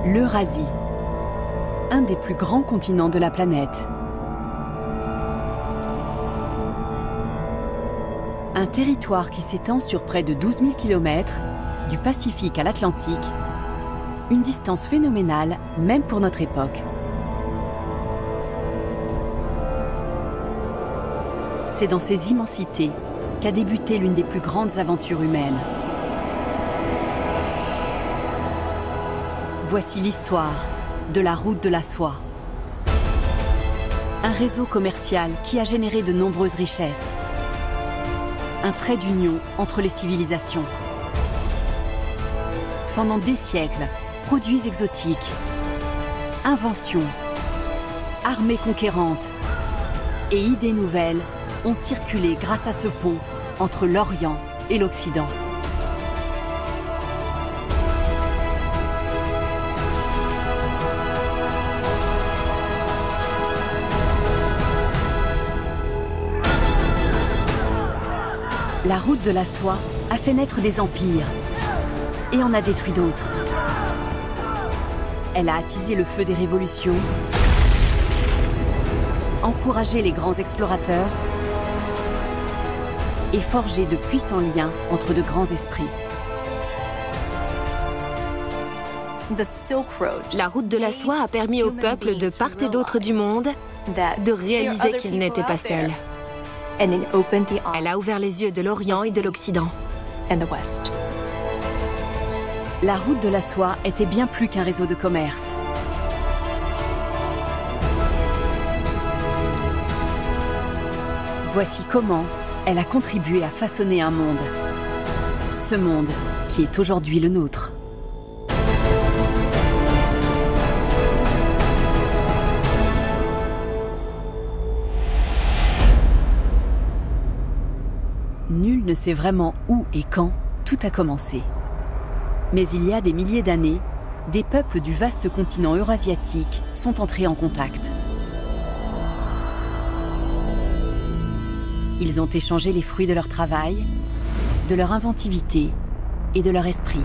L'Eurasie, un des plus grands continents de la planète. Un territoire qui s'étend sur près de 12 000 km, du Pacifique à l'Atlantique, une distance phénoménale même pour notre époque. C'est dans ces immensités qu'a débuté l'une des plus grandes aventures humaines. Voici l'histoire de la route de la soie. Un réseau commercial qui a généré de nombreuses richesses. Un trait d'union entre les civilisations. Pendant des siècles, produits exotiques, inventions, armées conquérantes et idées nouvelles ont circulé grâce à ce pont entre l'Orient et l'Occident. La route de la soie a fait naître des empires et en a détruit d'autres. Elle a attisé le feu des révolutions, encouragé les grands explorateurs et forgé de puissants liens entre de grands esprits. La route de la soie a permis aux peuples de part et d'autre du monde de réaliser qu'ils n'étaient pas seuls. Elle a ouvert les yeux de l'Orient et de l'Occident. La route de la soie était bien plus qu'un réseau de commerce. Voici comment elle a contribué à façonner un monde. Ce monde qui est aujourd'hui le nôtre. Nul ne sait vraiment où et quand tout a commencé. Mais il y a des milliers d'années, des peuples du vaste continent eurasiatique sont entrés en contact. Ils ont échangé les fruits de leur travail, de leur inventivité et de leur esprit.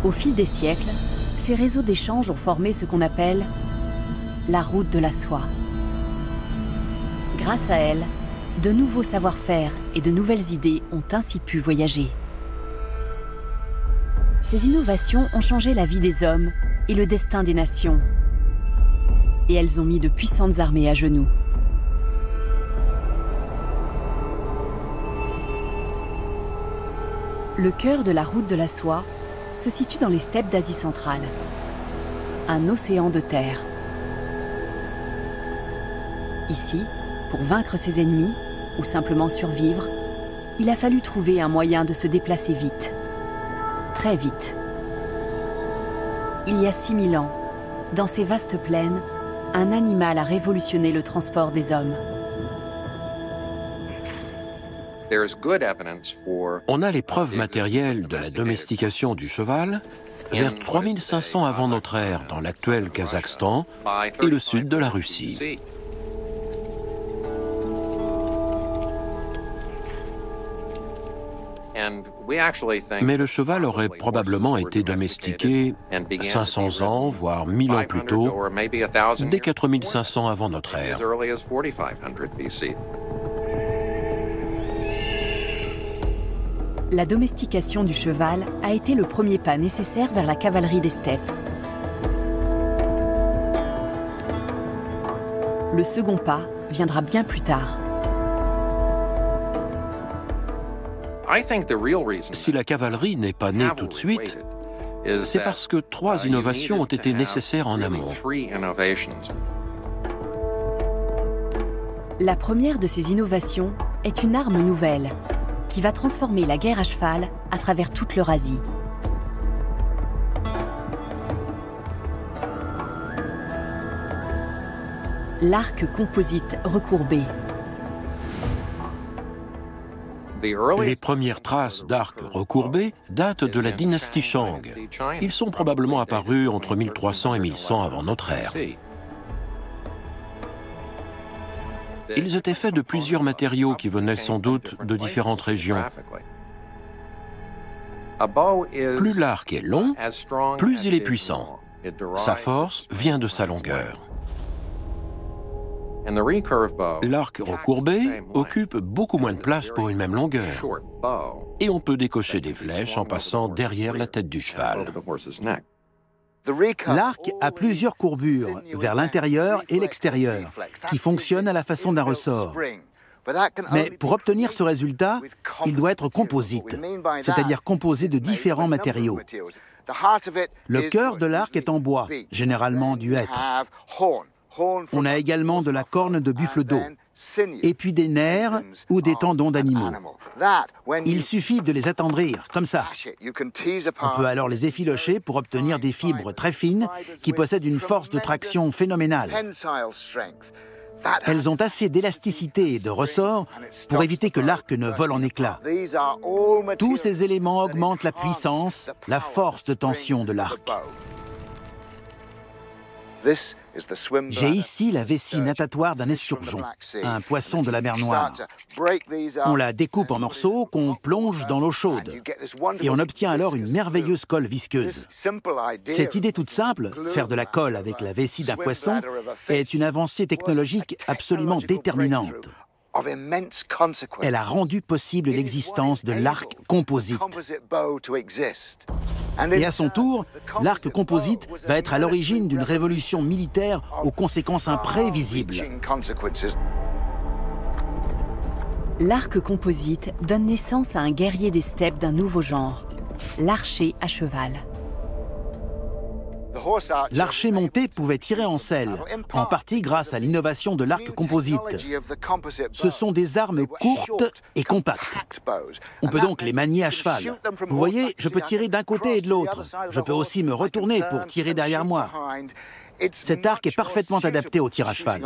Au fil des siècles, ces réseaux d'échanges ont formé ce qu'on appelle la route de la soie. Grâce à elle, de nouveaux savoir-faire et de nouvelles idées ont ainsi pu voyager. Ces innovations ont changé la vie des hommes et le destin des nations. Et elles ont mis de puissantes armées à genoux. Le cœur de la route de la soie se situe dans les steppes d'Asie centrale. Un océan de terre. Ici, pour vaincre ses ennemis, ou simplement survivre, il a fallu trouver un moyen de se déplacer vite. Très vite. Il y a 6000 ans, dans ces vastes plaines, un animal a révolutionné le transport des hommes. On a les preuves matérielles de la domestication du cheval vers 3500 avant notre ère dans l'actuel Kazakhstan et le sud de la Russie. Mais le cheval aurait probablement été domestiqué 500 ans, voire 1000 ans plus tôt, dès 4500 avant notre ère. La domestication du cheval a été le premier pas nécessaire vers la cavalerie des steppes. Le second pas viendra bien plus tard. Si la cavalerie n'est pas née tout de suite, c'est parce que 3 innovations ont été nécessaires en amont. La première de ces innovations est une arme nouvelle qui va transformer la guerre à cheval à travers toute l'Eurasie. L'arc composite recourbé. Les premières traces d'arcs recourbés datent de la dynastie Shang. Ils sont probablement apparus entre 1300 et 1100 avant notre ère. Ils étaient faits de plusieurs matériaux qui venaient sans doute de différentes régions. Plus l'arc est long, plus il est puissant. Sa force vient de sa longueur. L'arc recourbé occupe beaucoup moins de place pour une même longueur. Et on peut décocher des flèches en passant derrière la tête du cheval. L'arc a plusieurs courbures, vers l'intérieur et l'extérieur, qui fonctionnent à la façon d'un ressort. Mais pour obtenir ce résultat, il doit être composite, c'est-à-dire composé de différents matériaux. Le cœur de l'arc est en bois, généralement du hêtre. On a également de la corne de buffle d'eau, et puis des nerfs ou des tendons d'animaux. Il suffit de les attendrir, comme ça. On peut alors les effilocher pour obtenir des fibres très fines qui possèdent une force de traction phénoménale. Elles ont assez d'élasticité et de ressort pour éviter que l'arc ne vole en éclats. Tous ces éléments augmentent la puissance, la force de tension de l'arc. J'ai ici la vessie natatoire d'un esturgeon, un poisson de la mer Noire. On la découpe en morceaux qu'on plonge dans l'eau chaude et on obtient alors une merveilleuse colle visqueuse. Cette idée toute simple, faire de la colle avec la vessie d'un poisson, est une avancée technologique absolument déterminante. Elle a rendu possible l'existence de l'arc composite. Et à son tour, l'arc composite va être à l'origine d'une révolution militaire aux conséquences imprévisibles. L'arc composite donne naissance à un guerrier des steppes d'un nouveau genre, l'archer à cheval. L'archer monté pouvait tirer en selle, en partie grâce à l'innovation de l'arc composite. Ce sont des armes courtes et compactes. On peut donc les manier à cheval. Vous voyez, je peux tirer d'un côté et de l'autre. Je peux aussi me retourner pour tirer derrière moi. Cet arc est parfaitement adapté au tir à cheval.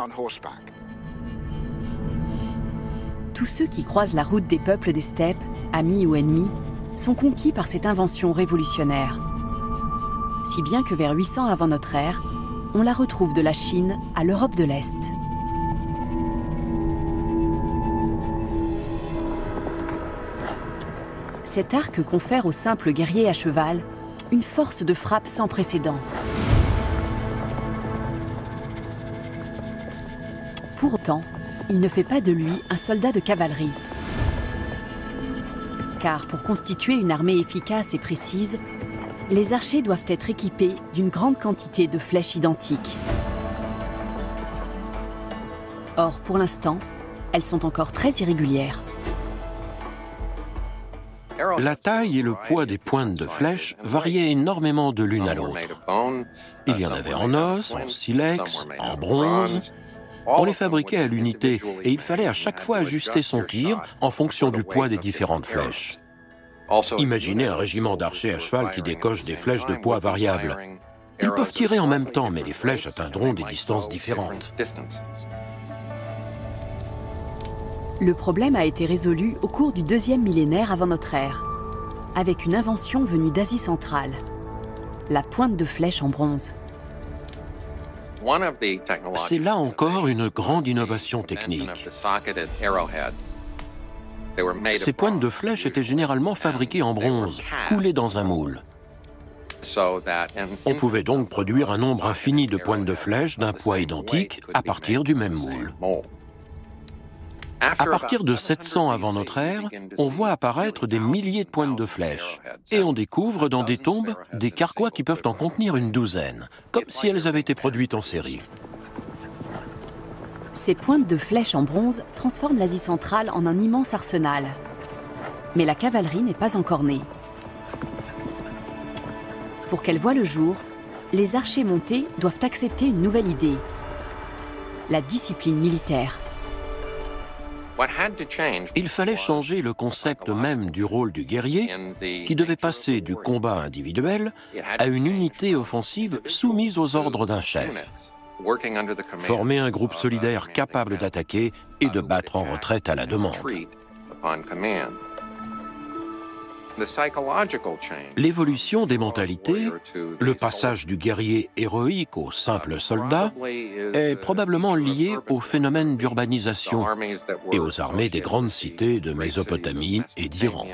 Tous ceux qui croisent la route des peuples des steppes, amis ou ennemis, sont conquis par cette invention révolutionnaire. Si bien que vers 800 avant notre ère, on la retrouve de la Chine à l'Europe de l'Est. Cet arc confère au simple guerrier à cheval une force de frappe sans précédent. Pour autant, il ne fait pas de lui un soldat de cavalerie. Car pour constituer une armée efficace et précise, les archers doivent être équipés d'une grande quantité de flèches identiques. Or, pour l'instant, elles sont encore très irrégulières. La taille et le poids des pointes de flèches variaient énormément de l'une à l'autre. Il y en avait en os, en silex, en bronze. On les fabriquait à l'unité et il fallait à chaque fois ajuster son tir en fonction du poids des différentes flèches. Imaginez un régiment d'archers à cheval qui décoche des flèches de poids variables. Ils peuvent tirer en même temps, mais les flèches atteindront des distances différentes. Le problème a été résolu au cours du 2e millénaire avant notre ère, avec une invention venue d'Asie centrale, la pointe de flèche en bronze. C'est là encore une grande innovation technique. Ces pointes de flèches étaient généralement fabriquées en bronze, coulées dans un moule. On pouvait donc produire un nombre infini de pointes de flèches d'un poids identique à partir du même moule. À partir de 700 avant notre ère, on voit apparaître des milliers de pointes de flèches et on découvre dans des tombes des carquois qui peuvent en contenir une douzaine, comme si elles avaient été produites en série. Ces pointes de flèches en bronze transforment l'Asie centrale en un immense arsenal. Mais la cavalerie n'est pas encore née. Pour qu'elle voie le jour, les archers montés doivent accepter une nouvelle idée, la discipline militaire. Il fallait changer le concept même du rôle du guerrier, qui devait passer du combat individuel à une unité offensive soumise aux ordres d'un chef. Former un groupe solidaire capable d'attaquer et de battre en retraite à la demande. L'évolution des mentalités, le passage du guerrier héroïque au simple soldat, est probablement lié au phénomène d'urbanisation et aux armées des grandes cités de Mésopotamie et d'Iran.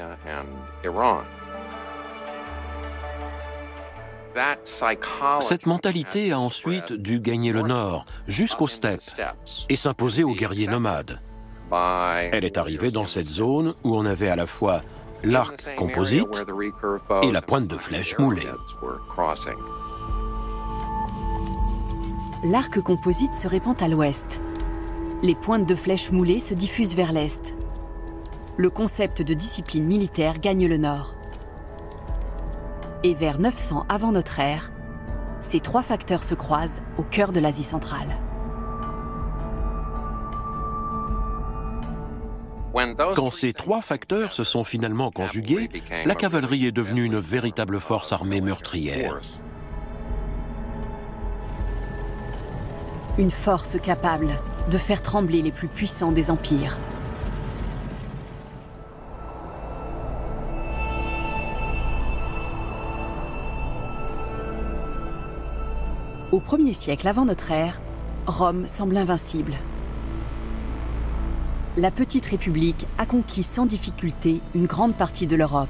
Cette mentalité a ensuite dû gagner le nord, jusqu'aux steppes, et s'imposer aux guerriers nomades. Elle est arrivée dans cette zone où on avait à la fois l'arc composite et la pointe de flèche moulée. L'arc composite se répand à l'ouest. Les pointes de flèches moulées se diffusent vers l'est. Le concept de discipline militaire gagne le nord. Et vers 900 avant notre ère, ces trois facteurs se croisent au cœur de l'Asie centrale. Quand ces trois facteurs se sont finalement conjugués, la cavalerie est devenue une véritable force armée meurtrière. Une force capable de faire trembler les plus puissants des empires. Au 1er siècle avant notre ère, Rome semble invincible. La petite République a conquis sans difficulté une grande partie de l'Europe.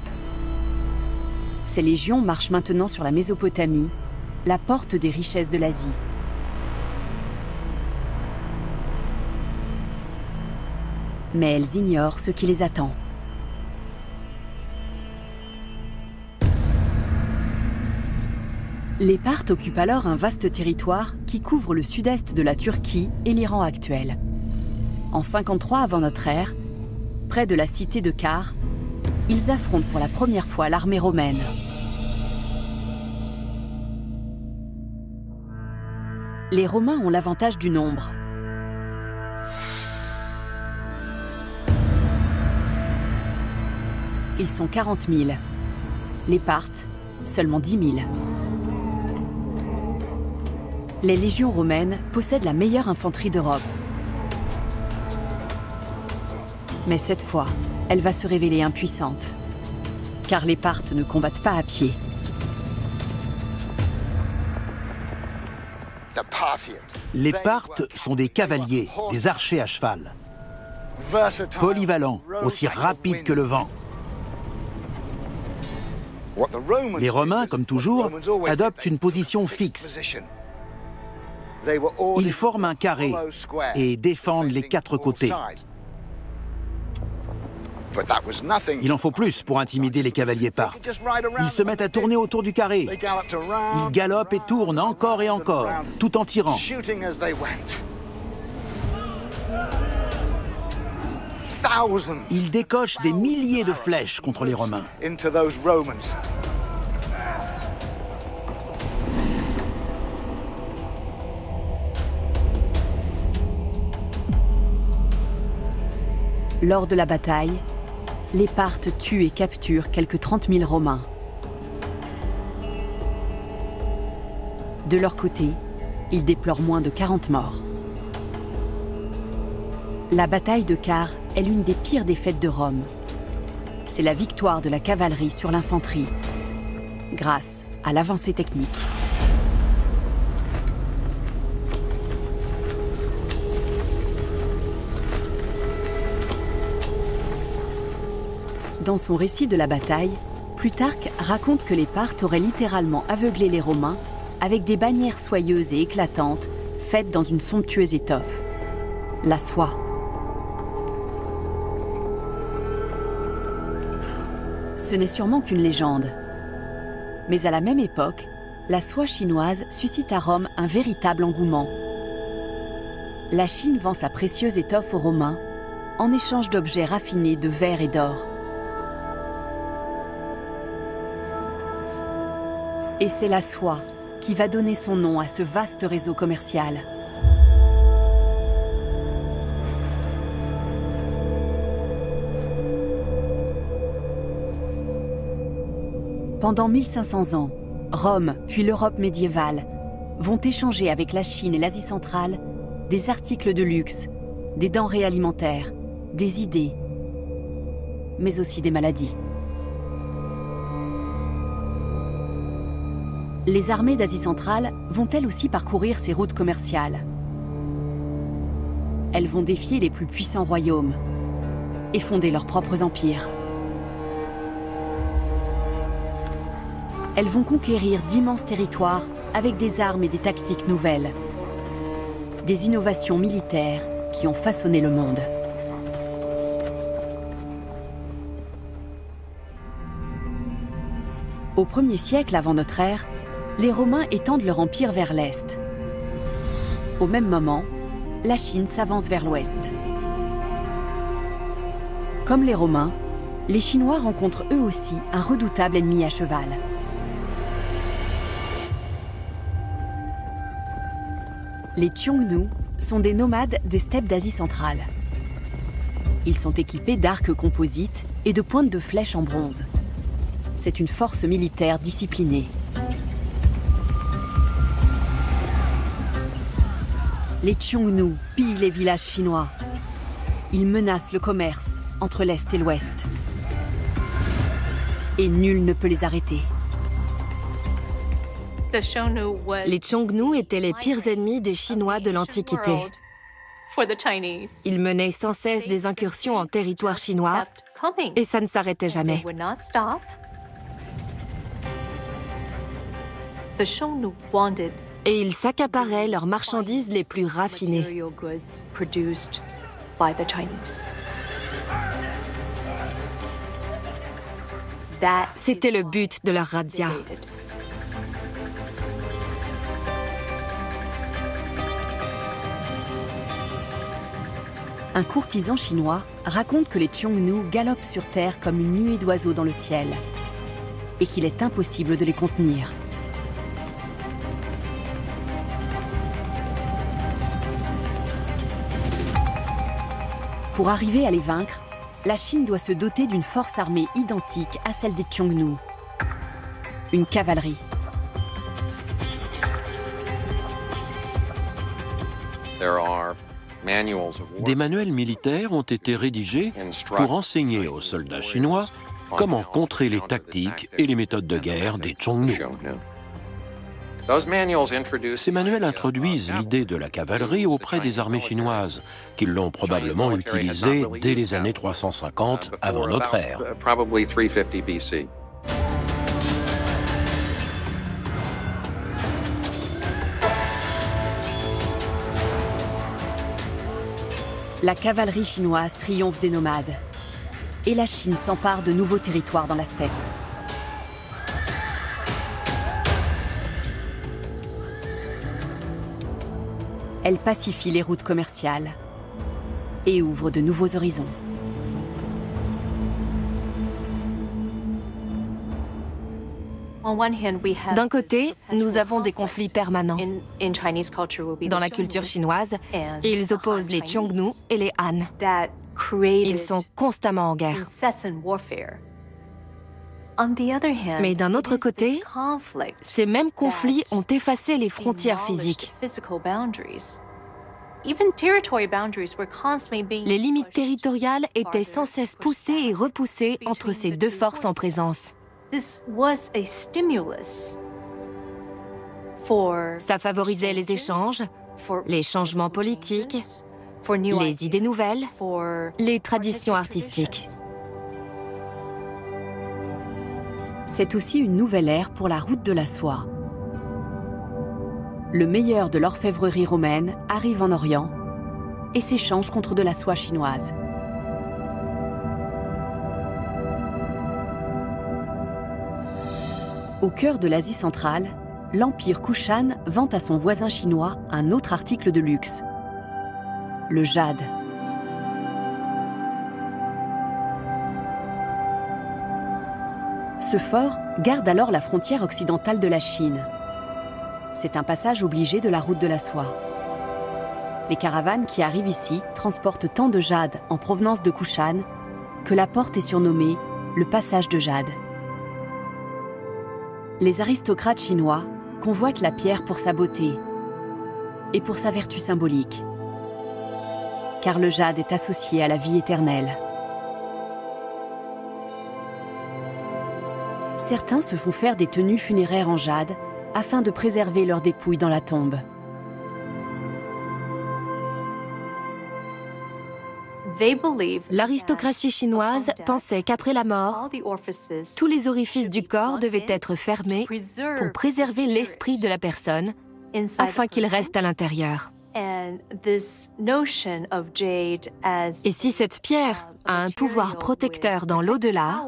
Ses légions marchent maintenant sur la Mésopotamie, la porte des richesses de l'Asie. Mais elles ignorent ce qui les attend. Les Parthes occupent alors un vaste territoire qui couvre le sud-est de la Turquie et l'Iran actuel. En 53 avant notre ère, près de la cité de Car, ils affrontent pour la première fois l'armée romaine. Les Romains ont l'avantage du nombre. Ils sont 40 000. Les Parthes, seulement 10 000. Les légions romaines possèdent la meilleure infanterie d'Europe. Mais cette fois, elle va se révéler impuissante. Car les Parthes ne combattent pas à pied. Les Parthes sont des cavaliers, des archers à cheval. Polyvalents, aussi rapides que le vent. Les Romains, comme toujours, adoptent une position fixe. Ils forment un carré et défendent les quatre côtés. Il en faut plus pour intimider les cavaliers parthes. Ils se mettent à tourner autour du carré. Ils galopent et tournent encore et encore, tout en tirant. Ils décochent des milliers de flèches contre les Romains. Lors de la bataille, les Parthes tuent et capturent quelques 30 000 Romains. De leur côté, ils déplorent moins de 40 morts. La bataille de Car est l'une des pires défaites de Rome. C'est la victoire de la cavalerie sur l'infanterie, grâce à l'avancée technique. Dans son récit de la bataille, Plutarque raconte que les Parthes auraient littéralement aveuglé les Romains avec des bannières soyeuses et éclatantes faites dans une somptueuse étoffe, la soie. Ce n'est sûrement qu'une légende. Mais à la même époque, la soie chinoise suscite à Rome un véritable engouement. La Chine vend sa précieuse étoffe aux Romains en échange d'objets raffinés de verre et d'or. Et c'est la soie qui va donner son nom à ce vaste réseau commercial. Pendant 1500 ans, Rome, puis l'Europe médiévale, vont échanger avec la Chine et l'Asie centrale des articles de luxe, des denrées alimentaires, des idées, mais aussi des maladies. Les armées d'Asie centrale vont elles aussi parcourir ces routes commerciales. Elles vont défier les plus puissants royaumes et fonder leurs propres empires. elles vont conquérir d'immenses territoires avec des armes et des tactiques nouvelles. Des innovations militaires qui ont façonné le monde. Au 1er siècle avant notre ère, les Romains étendent leur empire vers l'Est. Au même moment, la Chine s'avance vers l'Ouest. Comme les Romains, les Chinois rencontrent eux aussi un redoutable ennemi à cheval. Les Xiongnu sont des nomades des steppes d'Asie centrale. Ils sont équipés d'arcs composites et de pointes de flèches en bronze. C'est une force militaire disciplinée. Les Xiongnu pillent les villages chinois. Ils menacent le commerce entre l'Est et l'Ouest. Et nul ne peut les arrêter. Les Xiongnu étaient les pires ennemis des Chinois de l'Antiquité. Ils menaient sans cesse des incursions en territoire chinois et ça ne s'arrêtait jamais. Et ils s'accaparaient leurs marchandises les plus raffinées. C'était le but de leur razzia. Un courtisan chinois raconte que les Xiongnu galopent sur terre comme une nuée d'oiseaux dans le ciel et qu'il est impossible de les contenir. Pour arriver à les vaincre, la Chine doit se doter d'une force armée identique à celle des Xiongnu. Une cavalerie. Des manuels militaires ont été rédigés pour enseigner aux soldats chinois comment contrer les tactiques et les méthodes de guerre des Xiongnu. Ces manuels introduisent l'idée de la cavalerie auprès des armées chinoises, qui l'ont probablement utilisée dès les années 350 avant notre ère. La cavalerie chinoise triomphe des nomades. Et la Chine s'empare de nouveaux territoires dans la steppe. Elle pacifie les routes commerciales et ouvre de nouveaux horizons. D'un côté, nous avons des conflits permanents. Dans la culture chinoise, ils opposent les Xiongnu et les Han. Ils sont constamment en guerre. Mais d'un autre côté, ces mêmes conflits ont effacé les frontières physiques. Les limites territoriales étaient sans cesse poussées et repoussées entre ces deux forces en présence. Ça favorisait les échanges, les changements politiques, les idées nouvelles, les traditions artistiques. C'est aussi une nouvelle ère pour la route de la soie. Le meilleur de l'orfèvrerie romaine arrive en Orient et s'échange contre de la soie chinoise. Au cœur de l'Asie centrale, l'Empire Kushan vend à son voisin chinois un autre article de luxe, le jade. Ce fort garde alors la frontière occidentale de la Chine. C'est un passage obligé de la route de la soie. Les caravanes qui arrivent ici transportent tant de jade en provenance de Kushan que la porte est surnommée le passage de jade. Les aristocrates chinois convoitent la pierre pour sa beauté et pour sa vertu symbolique, car le jade est associé à la vie éternelle. Certains se font faire des tenues funéraires en jade afin de préserver leurs dépouilles dans la tombe. L'aristocratie chinoise pensait qu'après la mort, tous les orifices du corps devaient être fermés pour préserver l'esprit de la personne afin qu'il reste à l'intérieur. Et si cette pierre a un pouvoir protecteur dans l'au-delà,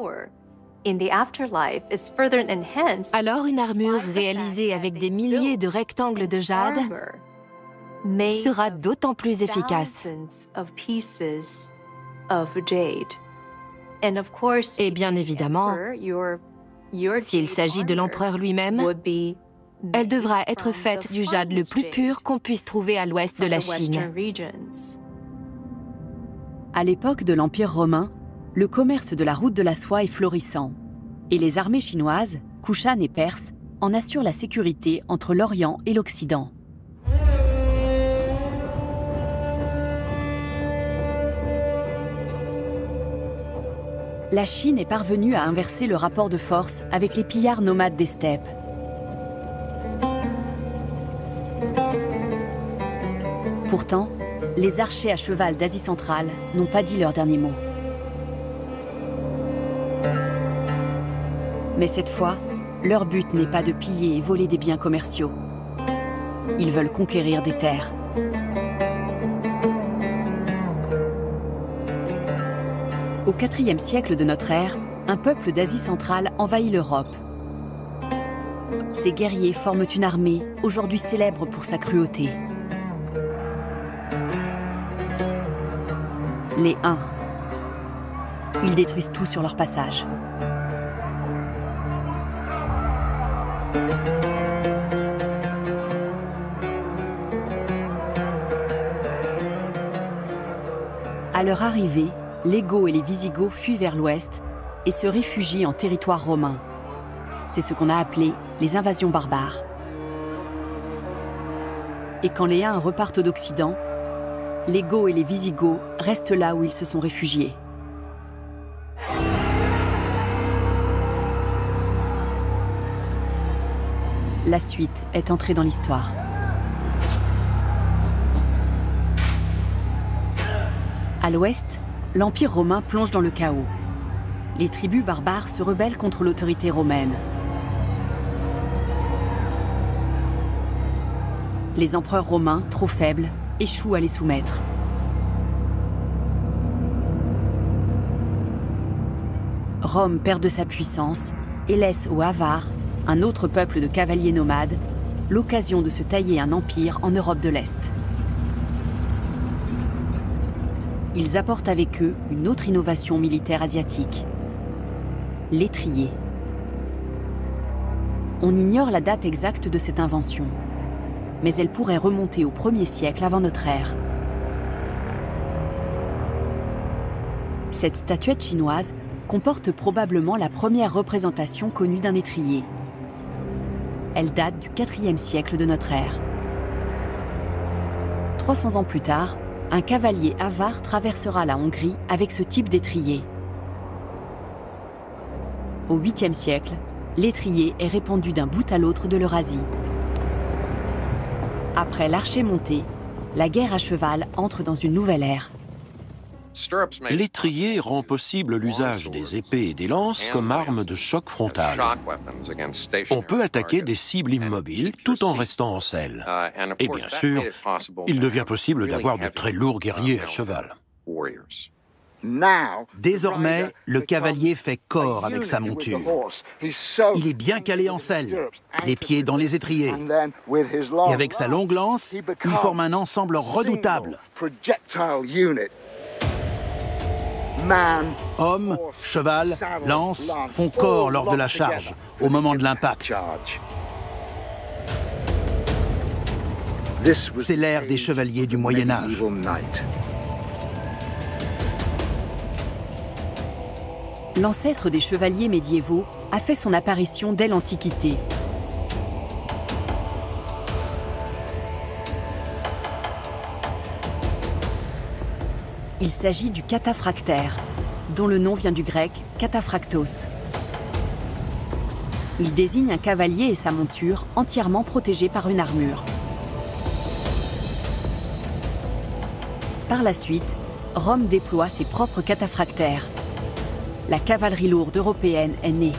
alors une armure réalisée avec des milliers de rectangles de jade sera d'autant plus efficace. Et bien évidemment, s'il s'agit de l'empereur lui-même, elle devra être faite du jade le plus pur qu'on puisse trouver à l'ouest de la Chine. À l'époque de l'Empire romain, le commerce de la route de la soie est florissant. Et les armées chinoises, Kushan et perses, en assurent la sécurité entre l'Orient et l'Occident. La Chine est parvenue à inverser le rapport de force avec les pillards nomades des steppes. Pourtant, les archers à cheval d'Asie centrale n'ont pas dit leur dernier mot. Mais cette fois, leur but n'est pas de piller et voler des biens commerciaux. Ils veulent conquérir des terres. Au IVe siècle de notre ère, un peuple d'Asie centrale envahit l'Europe. Ces guerriers forment une armée, aujourd'hui célèbre pour sa cruauté. Les Huns. Ils détruisent tout sur leur passage. À leur arrivée, les Goths et les Visigoths fuient vers l'ouest et se réfugient en territoire romain. C'est ce qu'on a appelé les invasions barbares. Et quand les Huns repartent d'Occident, les Goths et les Visigoths restent là où ils se sont réfugiés. La suite est entrée dans l'histoire. À l'ouest, l'Empire romain plonge dans le chaos. Les tribus barbares se rebellent contre l'autorité romaine. Les empereurs romains, trop faibles, échouent à les soumettre. Rome perd de sa puissance et laisse aux Avars, un autre peuple de cavaliers nomades, l'occasion de se tailler un empire en Europe de l'Est. Ils apportent avec eux une autre innovation militaire asiatique, l'étrier. On ignore la date exacte de cette invention, mais elle pourrait remonter au 1er siècle avant notre ère. Cette statuette chinoise comporte probablement la première représentation connue d'un étrier. Elle date du IVe siècle de notre ère. 300 ans plus tard, un cavalier avare traversera la Hongrie avec ce type d'étrier. Au 8e siècle, l'étrier est répandu d'un bout à l'autre de l'Eurasie. Après l'archer monté, la guerre à cheval entre dans une nouvelle ère. L'étrier rend possible l'usage des épées et des lances comme armes de choc frontal. On peut attaquer des cibles immobiles tout en restant en selle. Et bien sûr, il devient possible d'avoir de très lourds guerriers à cheval. Désormais, le cavalier fait corps avec sa monture. Il est bien calé en selle, les pieds dans les étriers. Et avec sa longue lance, il forme un ensemble redoutable. Hommes, cheval, lance font corps lors de la charge, au moment de l'impact. C'est l'ère des chevaliers du Moyen Âge. L'ancêtre des chevaliers médiévaux a fait son apparition dès l'Antiquité. Il s'agit du cataphractaire, dont le nom vient du grec kataphractos. Il désigne un cavalier et sa monture entièrement protégés par une armure. Par la suite, Rome déploie ses propres cataphractaires. La cavalerie lourde européenne est née.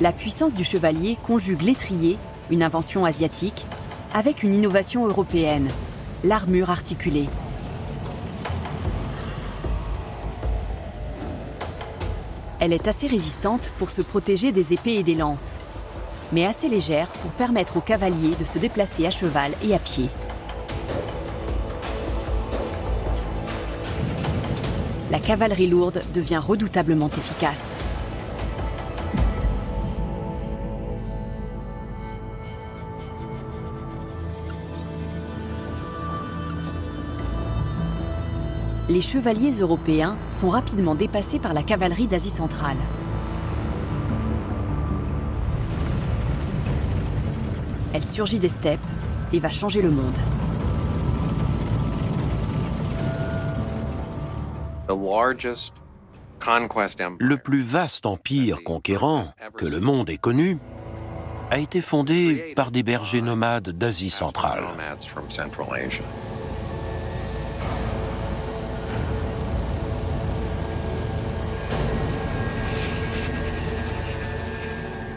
La puissance du chevalier conjugue l'étrier, une invention asiatique, avec une innovation européenne, l'armure articulée. Elle est assez résistante pour se protéger des épées et des lances, mais assez légère pour permettre aux cavaliers de se déplacer à cheval et à pied. La cavalerie lourde devient redoutablement efficace. Les chevaliers européens sont rapidement dépassés par la cavalerie d'Asie centrale. Elle surgit des steppes et va changer le monde. Le plus vaste empire conquérant que le monde ait connu a été fondé par des bergers nomades d'Asie centrale.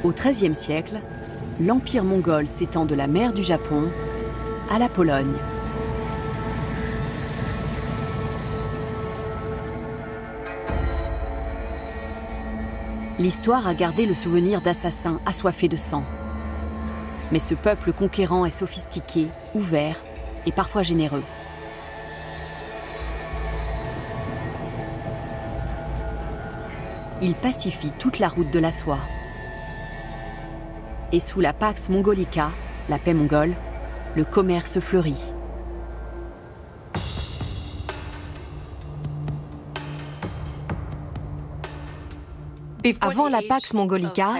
Au XIIIe siècle, l'empire mongol s'étend de la mer du Japon à la Pologne. L'histoire a gardé le souvenir d'assassins assoiffés de sang. Mais ce peuple conquérant est sophistiqué, ouvert et parfois généreux. Il pacifie toute la route de la soie. Et sous la Pax Mongolica, la paix mongole, le commerce fleurit. Avant la Pax Mongolica,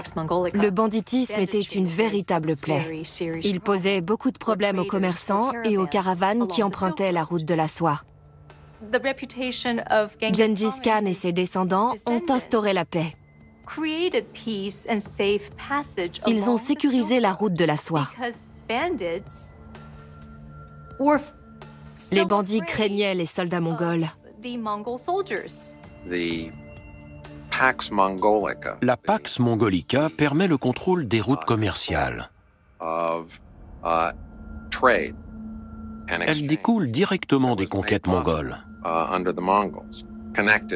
le banditisme était une véritable plaie. Il posait beaucoup de problèmes aux commerçants et aux caravanes qui empruntaient la route de la soie. Gengis Khan et ses descendants ont instauré la paix. Ils ont sécurisé la route de la soie. Les bandits craignaient les soldats mongols. La Pax Mongolica permet le contrôle des routes commerciales. Elle découle directement des conquêtes mongoles.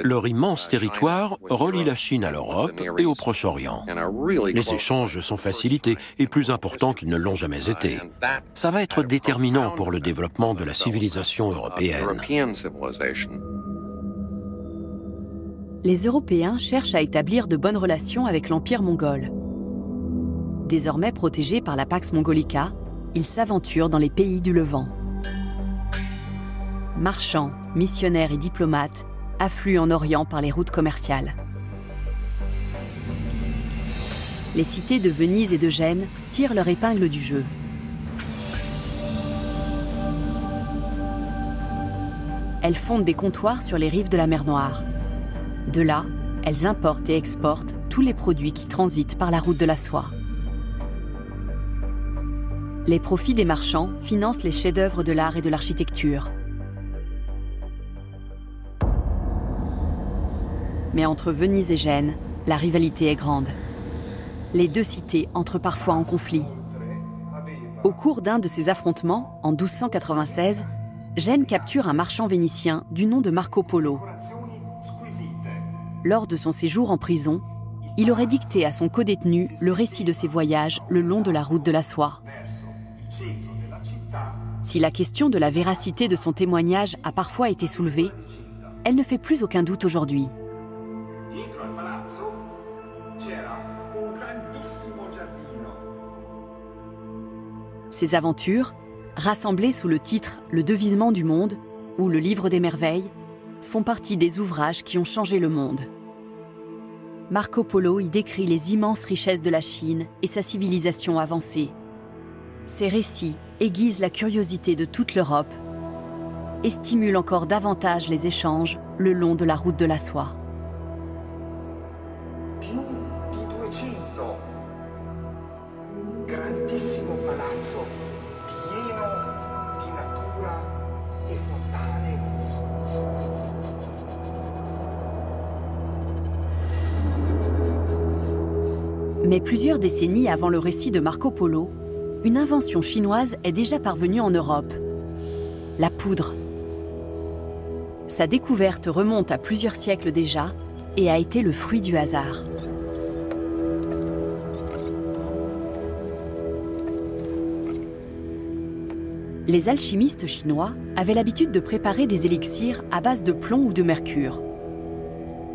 Leur immense territoire relie la Chine à l'Europe et au Proche-Orient. Les échanges sont facilités et plus importants qu'ils ne l'ont jamais été. Ça va être déterminant pour le développement de la civilisation européenne. Les Européens cherchent à établir de bonnes relations avec l'Empire mongol. Désormais protégés par la Pax Mongolica, ils s'aventurent dans les pays du Levant. Marchands, missionnaires et diplomates affluent en Orient par les routes commerciales. Les cités de Venise et de Gênes tirent leur épingle du jeu. Elles fondent des comptoirs sur les rives de la mer Noire. De là, elles importent et exportent tous les produits qui transitent par la route de la soie. Les profits des marchands financent les chefs-d'œuvre de l'art et de l'architecture. Mais entre Venise et Gênes, la rivalité est grande. Les deux cités entrent parfois en conflit. Au cours d'un de ces affrontements, en 1296, Gênes capture un marchand vénitien du nom de Marco Polo. Lors de son séjour en prison, il aurait dicté à son codétenu le récit de ses voyages le long de la route de la soie. Si la question de la véracité de son témoignage a parfois été soulevée, elle ne fait plus aucun doute aujourd'hui. Ces aventures, rassemblées sous le titre « Le devisement du monde » ou « Le livre des merveilles », font partie des ouvrages qui ont changé le monde. Marco Polo y décrit les immenses richesses de la Chine et sa civilisation avancée. Ces récits aiguisent la curiosité de toute l'Europe et stimulent encore davantage les échanges le long de la route de la soie. Mais plusieurs décennies avant le récit de Marco Polo, une invention chinoise est déjà parvenue en Europe. La poudre. Sa découverte remonte à plusieurs siècles déjà et a été le fruit du hasard. Les alchimistes chinois avaient l'habitude de préparer des élixirs à base de plomb ou de mercure.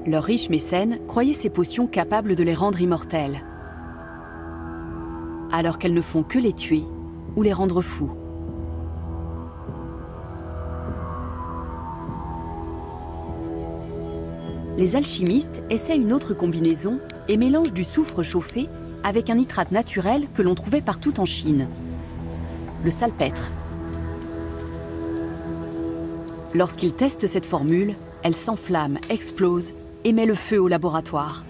Leurs riches mécènes croyaient ces potions capables de les rendre immortels, alors qu'elles ne font que les tuer ou les rendre fous. Les alchimistes essaient une autre combinaison et mélangent du soufre chauffé avec un nitrate naturel que l'on trouvait partout en Chine, le salpêtre. Lorsqu'ils testent cette formule, elle s'enflamme, explose et met le feu au laboratoire.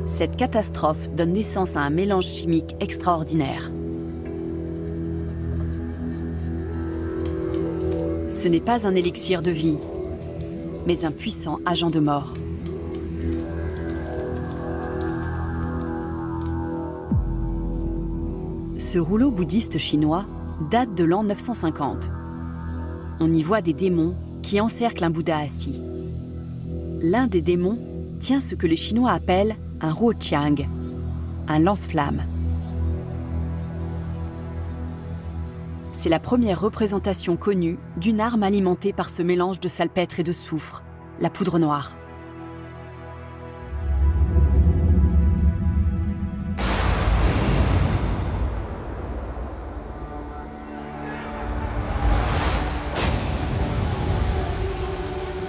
Cette catastrophe donne naissance à un mélange chimique extraordinaire. Ce n'est pas un élixir de vie, mais un puissant agent de mort. Ce rouleau bouddhiste chinois date de l'an 950. On y voit des démons qui encerclent un Bouddha assis. L'un des démons tient ce que les Chinois appellent un ruoqiang, un lance-flamme. C'est la première représentation connue d'une arme alimentée par ce mélange de salpêtre et de soufre, la poudre noire.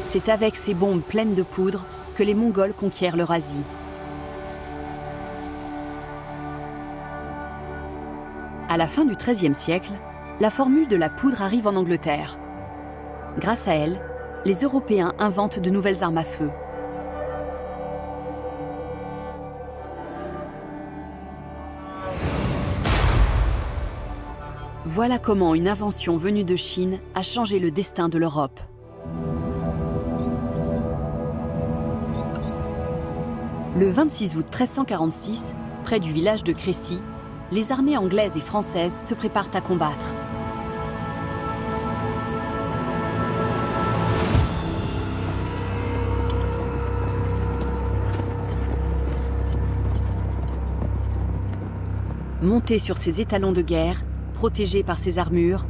C'est avec ces bombes pleines de poudre que les Mongols conquièrent l'Eurasie. À la fin du XIIIe siècle, la formule de la poudre arrive en Angleterre. Grâce à elle, les Européens inventent de nouvelles armes à feu. Voilà comment une invention venue de Chine a changé le destin de l'Europe. Le 26 août 1346, près du village de Crécy, les armées anglaises et françaises se préparent à combattre. Montée sur ses étalons de guerre, protégée par ses armures,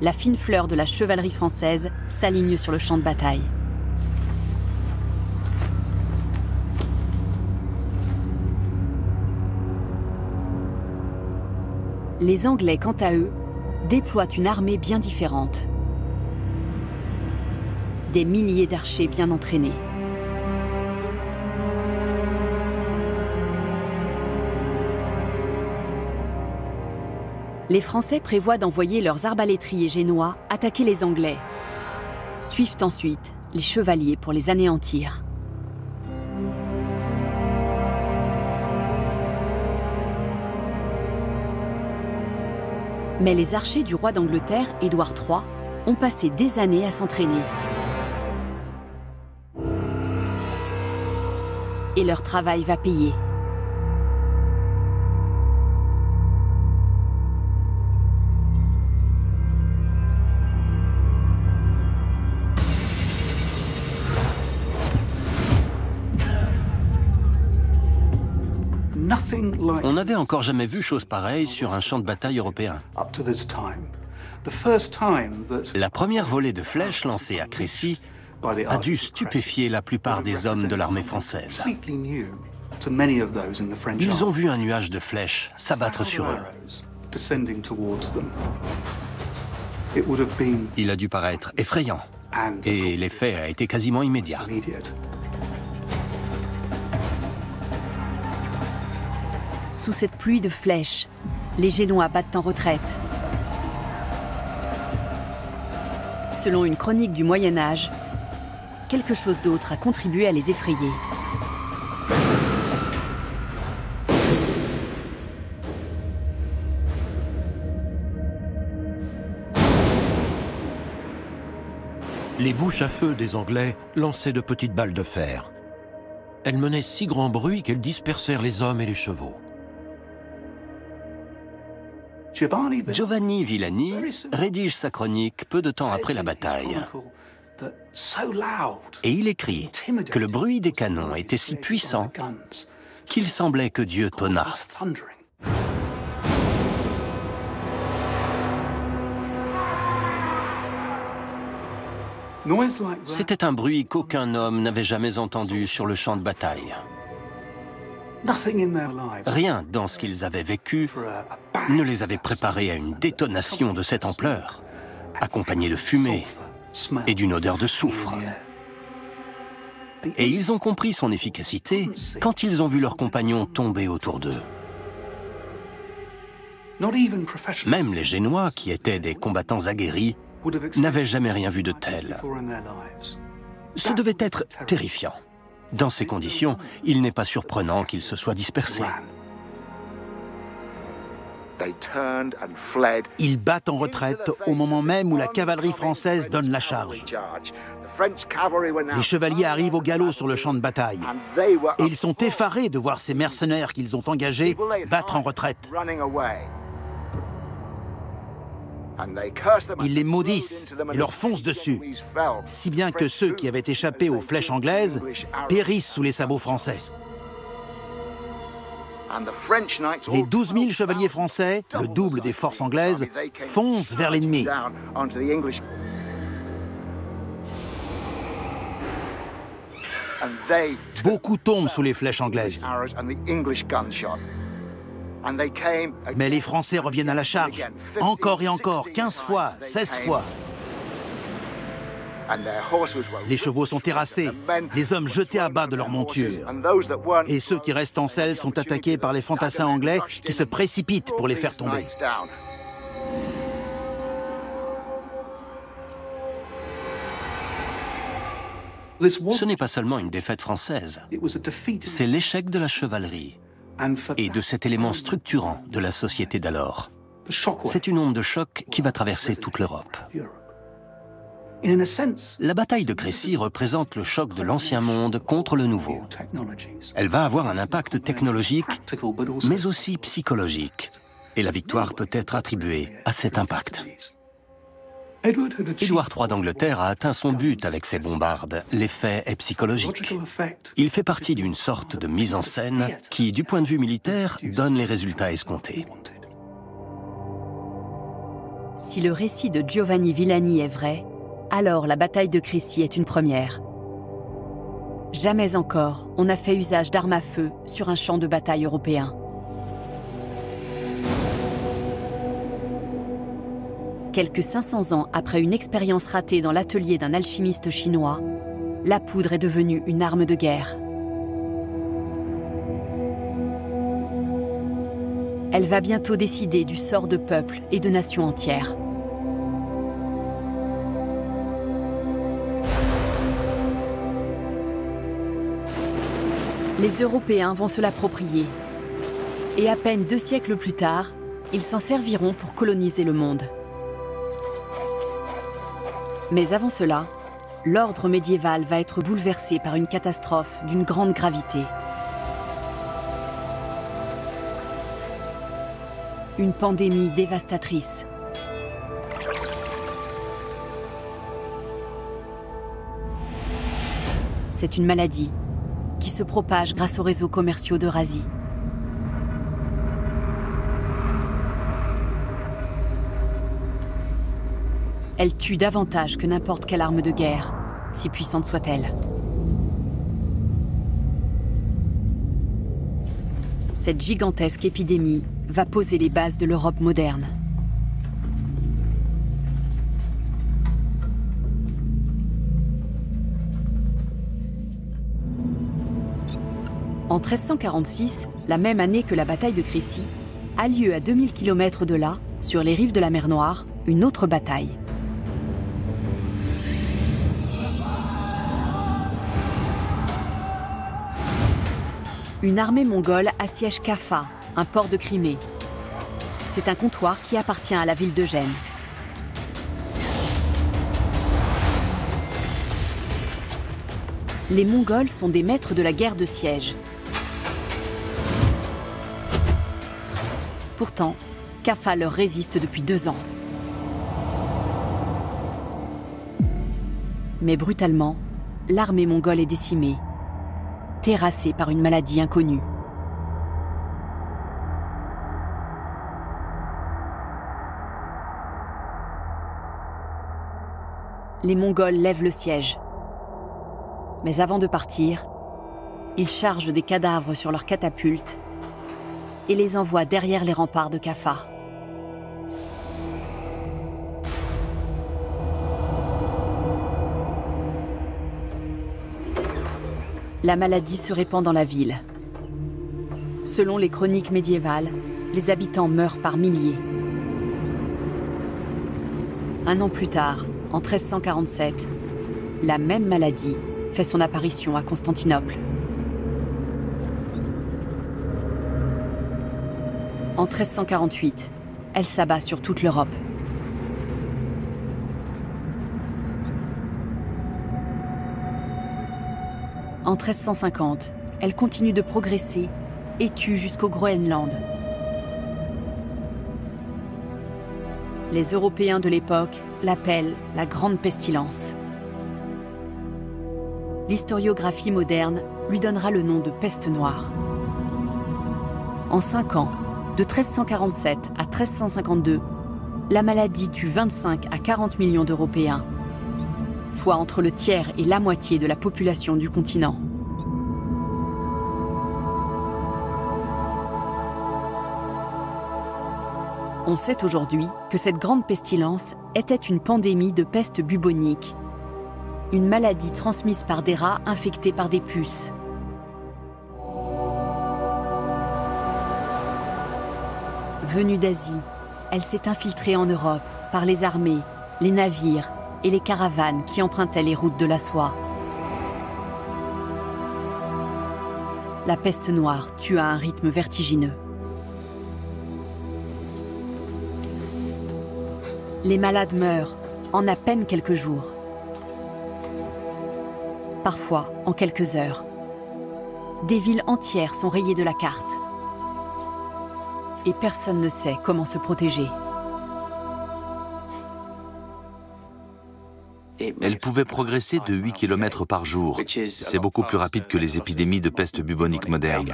la fine fleur de la chevalerie française s'aligne sur le champ de bataille. Les Anglais, quant à eux, déploient une armée bien différente. Des milliers d'archers bien entraînés. Les Français prévoient d'envoyer leurs arbalétriers génois attaquer les Anglais. Suivent ensuite les chevaliers pour les anéantir. Mais les archers du roi d'Angleterre, Édouard III, ont passé des années à s'entraîner. Et leur travail va payer. On n'avait encore jamais vu chose pareille sur un champ de bataille européen. La première volée de flèches lancée à Crécy a dû stupéfier la plupart des hommes de l'armée française. Ils ont vu un nuage de flèches s'abattre sur eux. Il a dû paraître effrayant, et l'effet a été quasiment immédiat. Sous cette pluie de flèches, les Génois battent en retraite. Selon une chronique du Moyen Âge, quelque chose d'autre a contribué à les effrayer. Les bouches à feu des Anglais lançaient de petites balles de fer. Elles menaient si grand bruit qu'elles dispersèrent les hommes et les chevaux. Giovanni Villani rédige sa chronique peu de temps après la bataille. Et il écrit que le bruit des canons était si puissant qu'il semblait que Dieu tonna. C'était un bruit qu'aucun homme n'avait jamais entendu sur le champ de bataille. Rien dans ce qu'ils avaient vécu ne les avait préparés à une détonation de cette ampleur, accompagnée de fumée et d'une odeur de soufre. Et ils ont compris son efficacité quand ils ont vu leurs compagnons tomber autour d'eux. Même les Génois, qui étaient des combattants aguerris, n'avaient jamais rien vu de tel. Ce devait être terrifiant. Dans ces conditions, il n'est pas surprenant qu'ils se soient dispersés. Ils battent en retraite au moment même où la cavalerie française donne la charge. Les chevaliers arrivent au galop sur le champ de bataille. Et ils sont effarés de voir ces mercenaires qu'ils ont engagés battre en retraite. Ils les maudissent et leur foncent dessus, si bien que ceux qui avaient échappé aux flèches anglaises périssent sous les sabots français. Les 12 000 chevaliers français, le double des forces anglaises, foncent vers l'ennemi. Beaucoup tombent sous les flèches anglaises. Mais les Français reviennent à la charge, encore et encore, 15 fois, 16 fois. Les chevaux sont terrassés, les hommes jetés à bas de leur monture. Et ceux qui restent en selle sont attaqués par les fantassins anglais qui se précipitent pour les faire tomber. Ce n'est pas seulement une défaite française, c'est l'échec de la chevalerie et de cet élément structurant de la société d'alors. C'est une onde de choc qui va traverser toute l'Europe. La bataille de Crécy représente le choc de l'ancien monde contre le nouveau. Elle va avoir un impact technologique, mais aussi psychologique. Et la victoire peut être attribuée à cet impact. Édouard III d'Angleterre a atteint son but avec ses bombardes. L'effet est psychologique. Il fait partie d'une sorte de mise en scène qui, du point de vue militaire, donne les résultats escomptés. Si le récit de Giovanni Villani est vrai, alors la bataille de Crécy est une première. Jamais encore on n'a fait usage d'armes à feu sur un champ de bataille européen. Quelques 500 ans après une expérience ratée dans l'atelier d'un alchimiste chinois, la poudre est devenue une arme de guerre. Elle va bientôt décider du sort de peuples et de nations entières. Les Européens vont se l'approprier. Et à peine 2 siècles plus tard, ils s'en serviront pour coloniser le monde. Mais avant cela, l'ordre médiéval va être bouleversé par une catastrophe d'une grande gravité. Une pandémie dévastatrice. C'est une maladie qui se propage grâce aux réseaux commerciaux d'Eurasie. Elle tue davantage que n'importe quelle arme de guerre, si puissante soit-elle. Cette gigantesque épidémie va poser les bases de l'Europe moderne. En 1346, la même année que la bataille de Crécy, a lieu à 2000 km de là, sur les rives de la mer Noire, une autre bataille. Une armée mongole assiège Kaffa, un port de Crimée. C'est un comptoir qui appartient à la ville de Gênes. Les Mongols sont des maîtres de la guerre de siège. Pourtant, Kaffa leur résiste depuis 2 ans. Mais brutalement, l'armée mongole est décimée, terrassée par une maladie inconnue. Les Mongols lèvent le siège. Mais avant de partir, ils chargent des cadavres sur leurs catapultes et les envoient derrière les remparts de Kaffa. La maladie se répand dans la ville. Selon les chroniques médiévales, les habitants meurent par milliers. Un an plus tard, en 1347, la même maladie fait son apparition à Constantinople. En 1348, elle s'abat sur toute l'Europe. En 1350, elle continue de progresser et tue jusqu'au Groenland. Les Européens de l'époque l'appellent la Grande Pestilence. L'historiographie moderne lui donnera le nom de peste noire. En 5 ans, de 1347 à 1352, la maladie tue 25 à 40 millions d'Européens, soit entre le tiers et la moitié de la population du continent. On sait aujourd'hui que cette grande pestilence était une pandémie de peste bubonique, une maladie transmise par des rats infectés par des puces. Venue d'Asie, elle s'est infiltrée en Europe par les armées, les navires et les caravanes qui empruntaient les routes de la soie. La peste noire tue à un rythme vertigineux. Les malades meurent en à peine quelques jours. Parfois en quelques heures. Des villes entières sont rayées de la carte. Et personne ne sait comment se protéger. Elle pouvait progresser de 8 km par jour. C'est beaucoup plus rapide que les épidémies de peste bubonique moderne.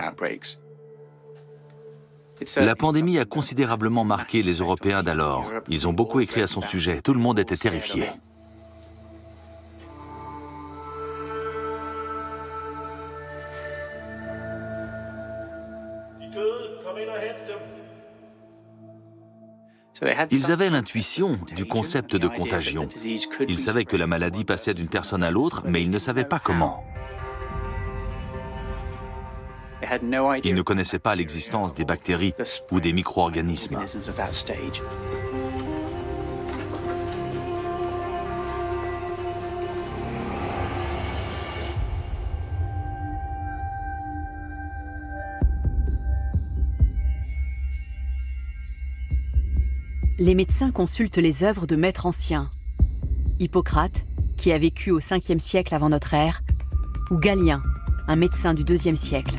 La pandémie a considérablement marqué les Européens d'alors. Ils ont beaucoup écrit à son sujet. Tout le monde était terrifié. Ils avaient l'intuition du concept de contagion. Ils savaient que la maladie passait d'une personne à l'autre, mais ils ne savaient pas comment. Ils ne connaissaient pas l'existence des bactéries ou des micro-organismes. Les médecins consultent les œuvres de maîtres anciens. Hippocrate, qui a vécu au 5e siècle avant notre ère, ou Galien, un médecin du 2e siècle.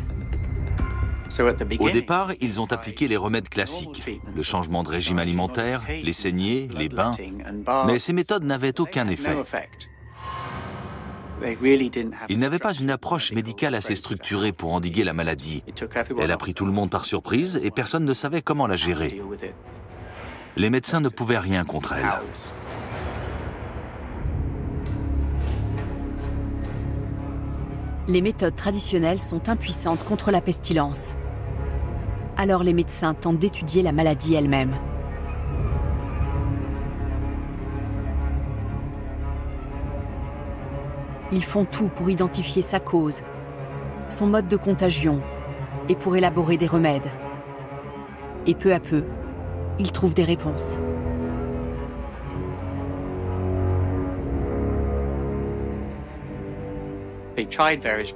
Au départ, ils ont appliqué les remèdes classiques, le changement de régime alimentaire, les saignées, les bains, mais ces méthodes n'avaient aucun effet. Ils n'avaient pas une approche médicale assez structurée pour endiguer la maladie. Elle a pris tout le monde par surprise et personne ne savait comment la gérer. Les médecins ne pouvaient rien contre elle. Les méthodes traditionnelles sont impuissantes contre la pestilence. Alors les médecins tentent d'étudier la maladie elle-même. Ils font tout pour identifier sa cause, son mode de contagion et pour élaborer des remèdes. Et peu à peu, ils trouvent des réponses.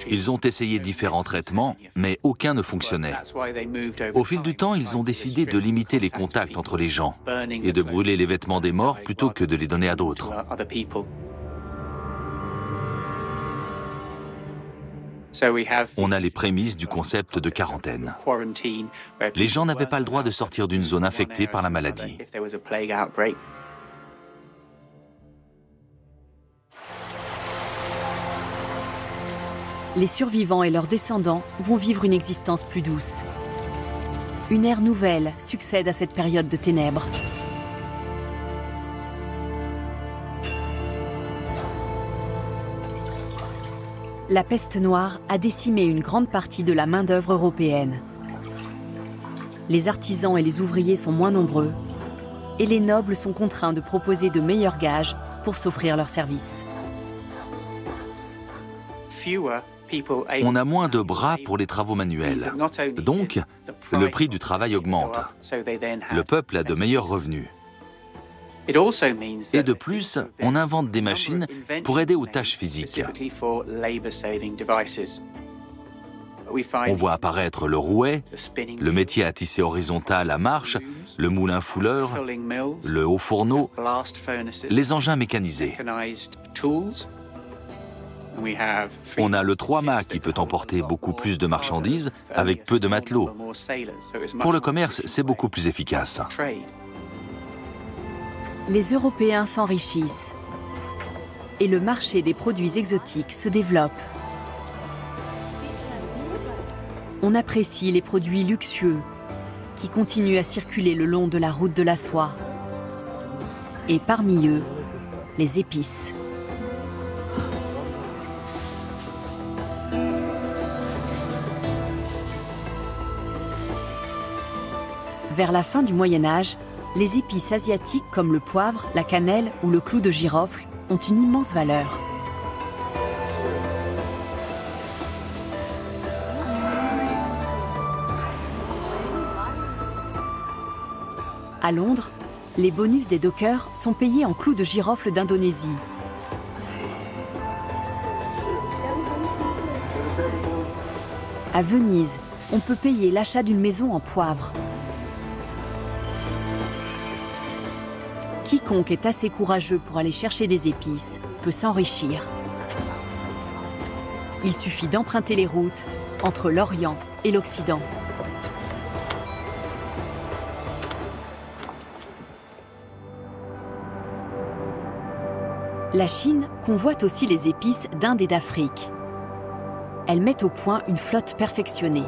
Ils ont essayé différents traitements, mais aucun ne fonctionnait. Au fil du temps, ils ont décidé de limiter les contacts entre les gens et de brûler les vêtements des morts plutôt que de les donner à d'autres. On a les prémices du concept de quarantaine. Les gens n'avaient pas le droit de sortir d'une zone infectée par la maladie. Les survivants et leurs descendants vont vivre une existence plus douce. Une ère nouvelle succède à cette période de ténèbres. La peste noire a décimé une grande partie de la main-d'œuvre européenne. Les artisans et les ouvriers sont moins nombreux et les nobles sont contraints de proposer de meilleurs gages pour s'offrir leurs services. On a moins de bras pour les travaux manuels. Donc, le prix du travail augmente. Le peuple a de meilleurs revenus. Et de plus, on invente des machines pour aider aux tâches physiques. On voit apparaître le rouet, le métier à tisser horizontal à marche, le moulin fouleur, le haut fourneau, les engins mécanisés. On a le 3-mâts qui peut emporter beaucoup plus de marchandises avec peu de matelots. Pour le commerce, c'est beaucoup plus efficace. Les Européens s'enrichissent et le marché des produits exotiques se développe. On apprécie les produits luxueux qui continuent à circuler le long de la route de la soie. Et parmi eux, les épices. Vers la fin du Moyen Âge, les épices asiatiques comme le poivre, la cannelle ou le clou de girofle ont une immense valeur. À Londres, les bonus des dockers sont payés en clous de girofle d'Indonésie. À Venise, on peut payer l'achat d'une maison en poivre. Quiconque est assez courageux pour aller chercher des épices peut s'enrichir. Il suffit d'emprunter les routes entre l'Orient et l'Occident. La Chine convoite aussi les épices d'Inde et d'Afrique. Elle met au point une flotte perfectionnée.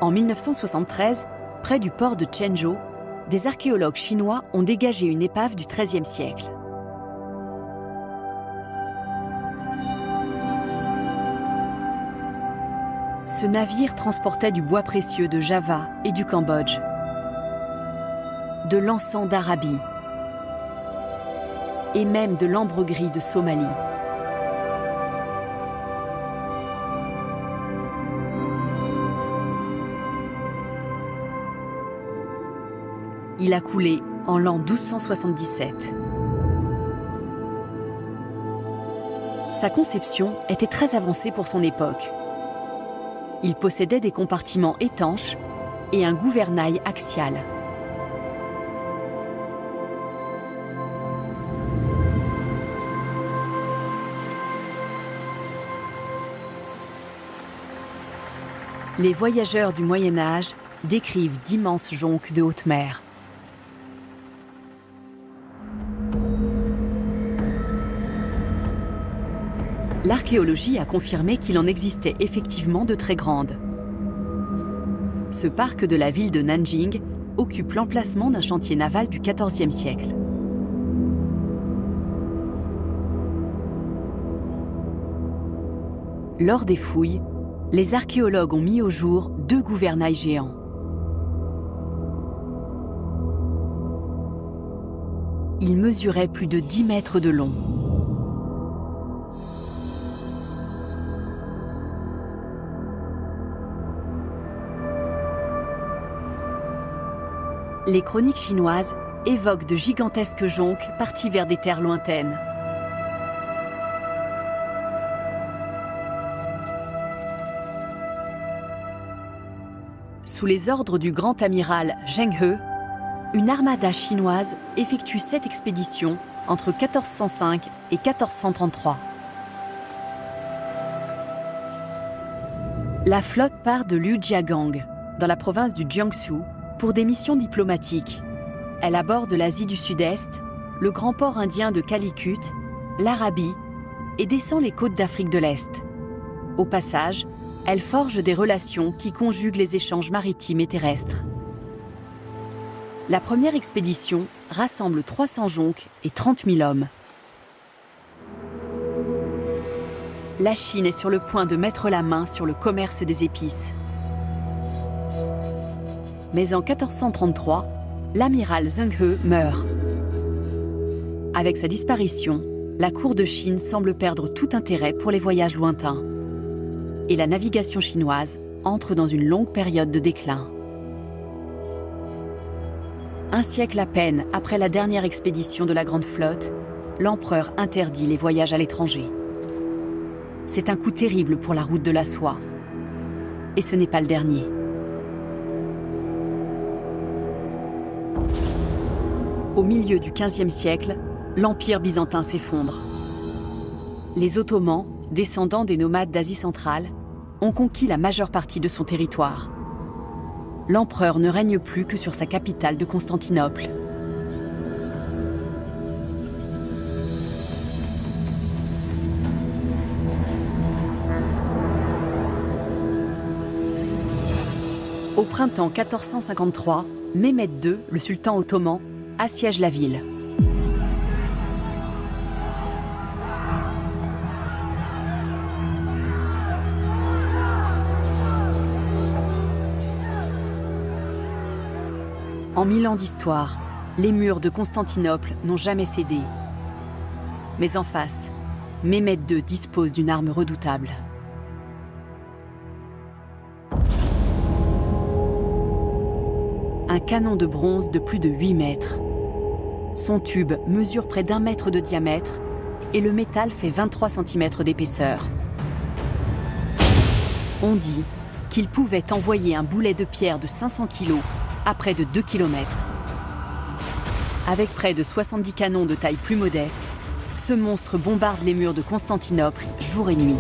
En 1973, près du port de Chenzhou, des archéologues chinois ont dégagé une épave du XIIIe siècle. Ce navire transportait du bois précieux de Java et du Cambodge, de l'encens d'Arabie et même de l'ambre gris de Somalie. Il a coulé en l'an 1277. Sa conception était très avancée pour son époque. Il possédait des compartiments étanches et un gouvernail axial. Les voyageurs du Moyen Âge décrivent d'immenses jonques de haute mer. L'archéologie a confirmé qu'il en existait effectivement de très grandes. Ce parc de la ville de Nanjing occupe l'emplacement d'un chantier naval du XIVe siècle. Lors des fouilles, les archéologues ont mis au jour 2 gouvernails géants. Ils mesuraient plus de 10 mètres de long. Les chroniques chinoises évoquent de gigantesques jonques partis vers des terres lointaines. Sous les ordres du grand amiral Zheng He, une armada chinoise effectue 7 expéditions entre 1405 et 1433. La flotte part de Liujiagang, dans la province du Jiangsu, pour des missions diplomatiques. Elle aborde l'Asie du Sud-Est, le grand port indien de Calicut, l'Arabie et descend les côtes d'Afrique de l'Est. Au passage, elle forge des relations qui conjuguent les échanges maritimes et terrestres. La première expédition rassemble 300 jonques et 30 000 hommes. La Chine est sur le point de mettre la main sur le commerce des épices. Mais en 1433, l'amiral Zheng He meurt. Avec sa disparition, la cour de Chine semble perdre tout intérêt pour les voyages lointains. Et la navigation chinoise entre dans une longue période de déclin. Un siècle à peine après la dernière expédition de la Grande Flotte, l'empereur interdit les voyages à l'étranger. C'est un coup terrible pour la route de la soie. Et ce n'est pas le dernier. Au milieu du XVe siècle, l'Empire byzantin s'effondre. Les Ottomans, descendants des nomades d'Asie centrale, ont conquis la majeure partie de son territoire. L'empereur ne règne plus que sur sa capitale de Constantinople. Au printemps 1453, Mehmed II, le sultan ottoman, assiège la ville. En 1000 ans d'histoire, les murs de Constantinople n'ont jamais cédé. Mais en face, Mehmed II dispose d'une arme redoutable. Un canon de bronze de plus de 8 mètres. Son tube mesure près d'1 mètre de diamètre et le métal fait 23 cm d'épaisseur. On dit qu'il pouvait envoyer un boulet de pierre de 500 kg à près de 2 km. Avec près de 70 canons de taille plus modeste, ce monstre bombarde les murs de Constantinople jour et nuit.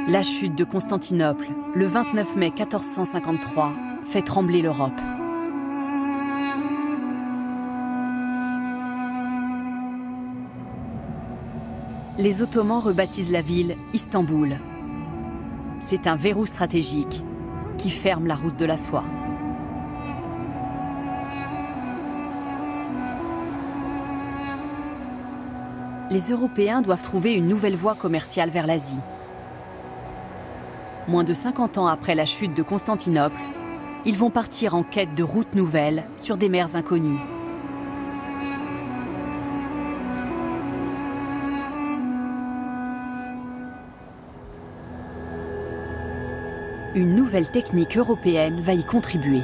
La chute de Constantinople, le 29 mai 1453, fait trembler l'Europe. Les Ottomans rebaptisent la ville Istanbul. C'est un verrou stratégique qui ferme la route de la soie. Les Européens doivent trouver une nouvelle voie commerciale vers l'Asie. Moins de 50 ans après la chute de Constantinople, ils vont partir en quête de routes nouvelles sur des mers inconnues. Une nouvelle technique européenne va y contribuer.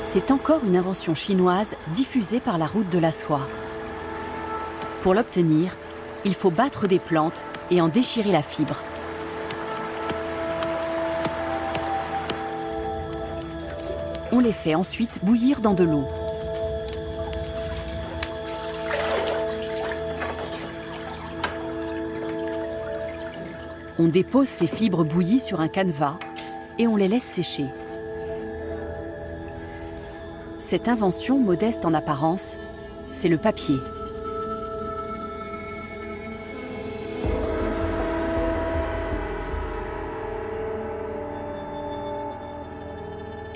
C'est encore une invention chinoise diffusée par la route de la soie. Pour l'obtenir, il faut battre des plantes et en déchirer la fibre. On les fait ensuite bouillir dans de l'eau. On dépose ces fibres bouillies sur un canevas et on les laisse sécher. Cette invention, modeste en apparence, c'est le papier.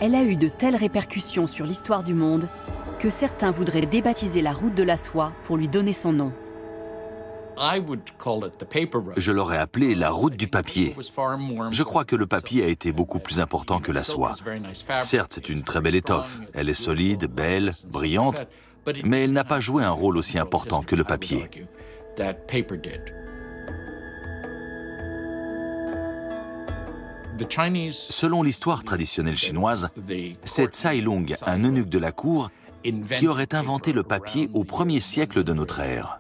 Elle a eu de telles répercussions sur l'histoire du monde que certains voudraient débaptiser la route de la soie pour lui donner son nom. Je l'aurais appelé la route du papier. Je crois que le papier a été beaucoup plus important que la soie. Certes, c'est une très belle étoffe. Elle est solide, belle, brillante, mais elle n'a pas joué un rôle aussi important que le papier. Selon l'histoire traditionnelle chinoise, c'est Tsai Lung, un eunuque de la cour, qui aurait inventé le papier au 1er siècle de notre ère.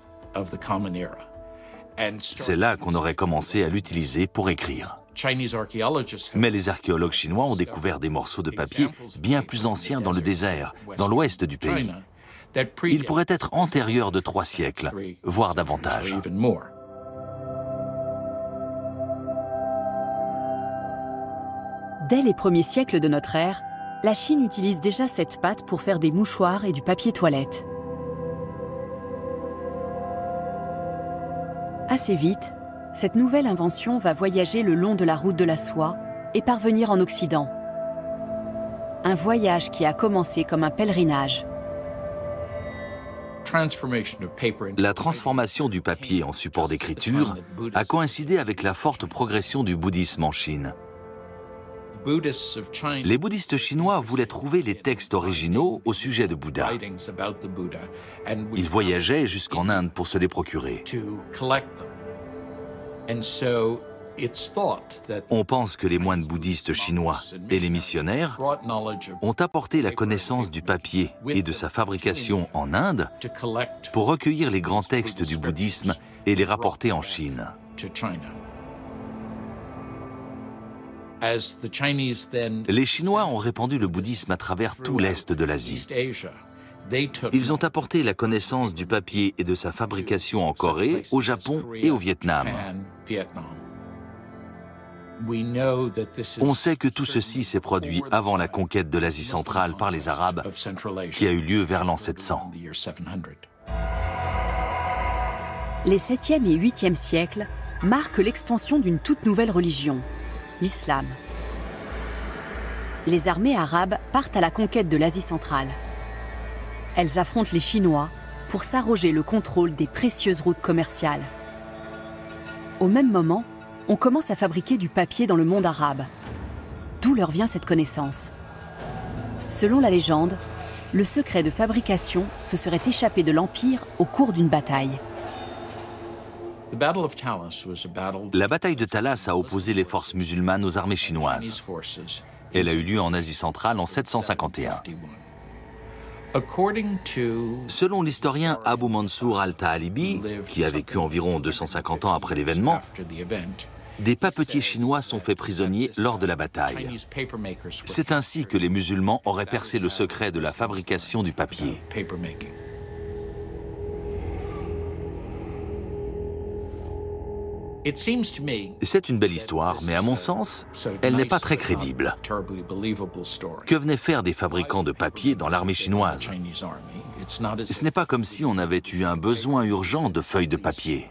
C'est là qu'on aurait commencé à l'utiliser pour écrire. Mais les archéologues chinois ont découvert des morceaux de papier bien plus anciens dans le désert, dans l'ouest du pays. Ils pourraient être antérieurs de 3 siècles, voire davantage. Dès les premiers siècles de notre ère, la Chine utilise déjà cette pâte pour faire des mouchoirs et du papier toilette. Assez vite, cette nouvelle invention va voyager le long de la route de la soie et parvenir en Occident. Un voyage qui a commencé comme un pèlerinage. La transformation du papier en support d'écriture a coïncidé avec la forte progression du bouddhisme en Chine. Les bouddhistes chinois voulaient trouver les textes originaux au sujet de Bouddha. Ils voyageaient jusqu'en Inde pour se les procurer. On pense que les moines bouddhistes chinois et les missionnaires ont apporté la connaissance du papier et de sa fabrication en Inde pour recueillir les grands textes du bouddhisme et les rapporter en Chine. Les Chinois ont répandu le bouddhisme à travers tout l'est de l'Asie. Ils ont apporté la connaissance du papier et de sa fabrication en Corée, au Japon et au Vietnam. On sait que tout ceci s'est produit avant la conquête de l'Asie centrale par les Arabes, qui a eu lieu vers l'an 700. Les 7e et 8e siècles marquent l'expansion d'une toute nouvelle religion, l'islam. Les armées arabes partent à la conquête de l'Asie centrale. Elles affrontent les Chinois pour s'arroger le contrôle des précieuses routes commerciales. Au même moment, on commence à fabriquer du papier dans le monde arabe. D'où leur vient cette connaissance? Selon la légende, le secret de fabrication se serait échappé de l'Empire au cours d'une bataille. La bataille de Talas a opposé les forces musulmanes aux armées chinoises. Elle a eu lieu en Asie centrale en 751. Selon l'historien Abu Mansour al-Ta'alibi, qui a vécu environ 250 ans après l'événement, des papetiers chinois sont faits prisonniers lors de la bataille. C'est ainsi que les musulmans auraient percé le secret de la fabrication du papier. C'est une belle histoire, mais à mon sens, elle n'est pas très crédible. Que venaient faire des fabricants de papier dans l'armée chinoise? Ce n'est pas comme si on avait eu un besoin urgent de feuilles de papier.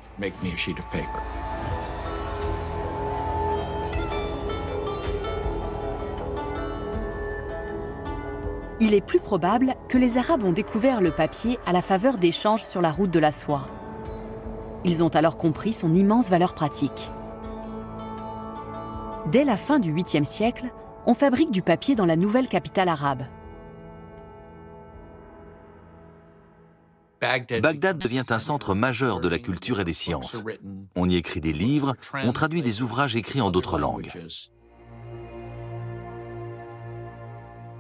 Il est plus probable que les Arabes ont découvert le papier à la faveur d'échanges sur la route de la soie. Ils ont alors compris son immense valeur pratique. Dès la fin du 8e siècle, on fabrique du papier dans la nouvelle capitale arabe. Bagdad devient un centre majeur de la culture et des sciences. On y écrit des livres, on traduit des ouvrages écrits en d'autres langues.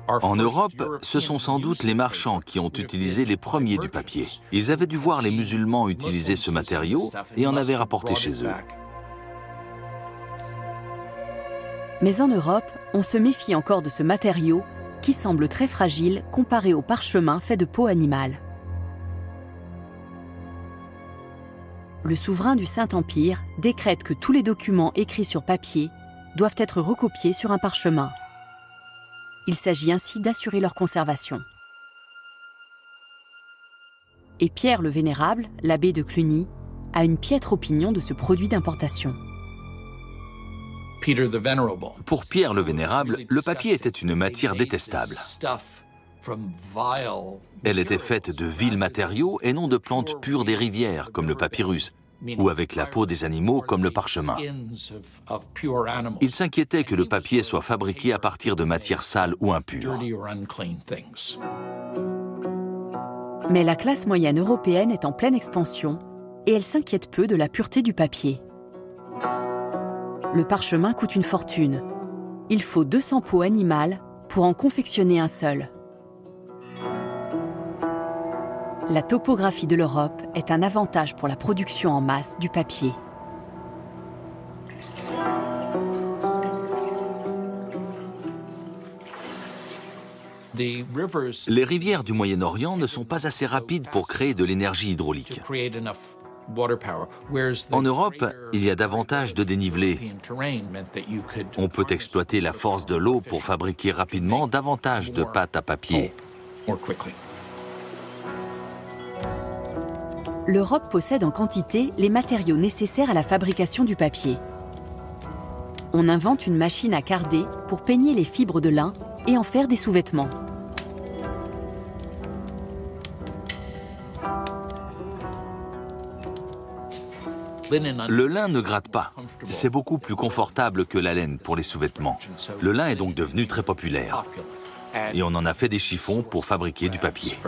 En Europe, ce sont sans doute les marchands qui ont utilisé les premiers du papier. Ils avaient dû voir les musulmans utiliser ce matériau et en avaient rapporté chez eux. Mais en Europe, on se méfie encore de ce matériau qui semble très fragile comparé au parchemin fait de peau animale. Le souverain du Saint-Empire décrète que tous les documents écrits sur papier doivent être recopiés sur un parchemin. Il s'agit ainsi d'assurer leur conservation. Et Pierre le Vénérable, l'abbé de Cluny, a une piètre opinion de ce produit d'importation. Pour Pierre le Vénérable, le papier était une matière détestable. Elle était faite de vils matériaux et non de plantes pures des rivières, comme le papyrus, ou avec la peau des animaux, comme le parchemin. Il s'inquiétait que le papier soit fabriqué à partir de matières sales ou impures. Mais la classe moyenne européenne est en pleine expansion et elle s'inquiète peu de la pureté du papier. Le parchemin coûte une fortune. Il faut 200 peaux animales pour en confectionner un seul. La topographie de l'Europe est un avantage pour la production en masse du papier. Les rivières du Moyen-Orient ne sont pas assez rapides pour créer de l'énergie hydraulique. En Europe, il y a davantage de dénivelé. On peut exploiter la force de l'eau pour fabriquer rapidement davantage de pâte à papier. L'Europe possède en quantité les matériaux nécessaires à la fabrication du papier. On invente une machine à carder pour peigner les fibres de lin et en faire des sous-vêtements. Le lin ne gratte pas. C'est beaucoup plus confortable que la laine pour les sous-vêtements. Le lin est donc devenu très populaire. Et on en a fait des chiffons pour fabriquer du papier.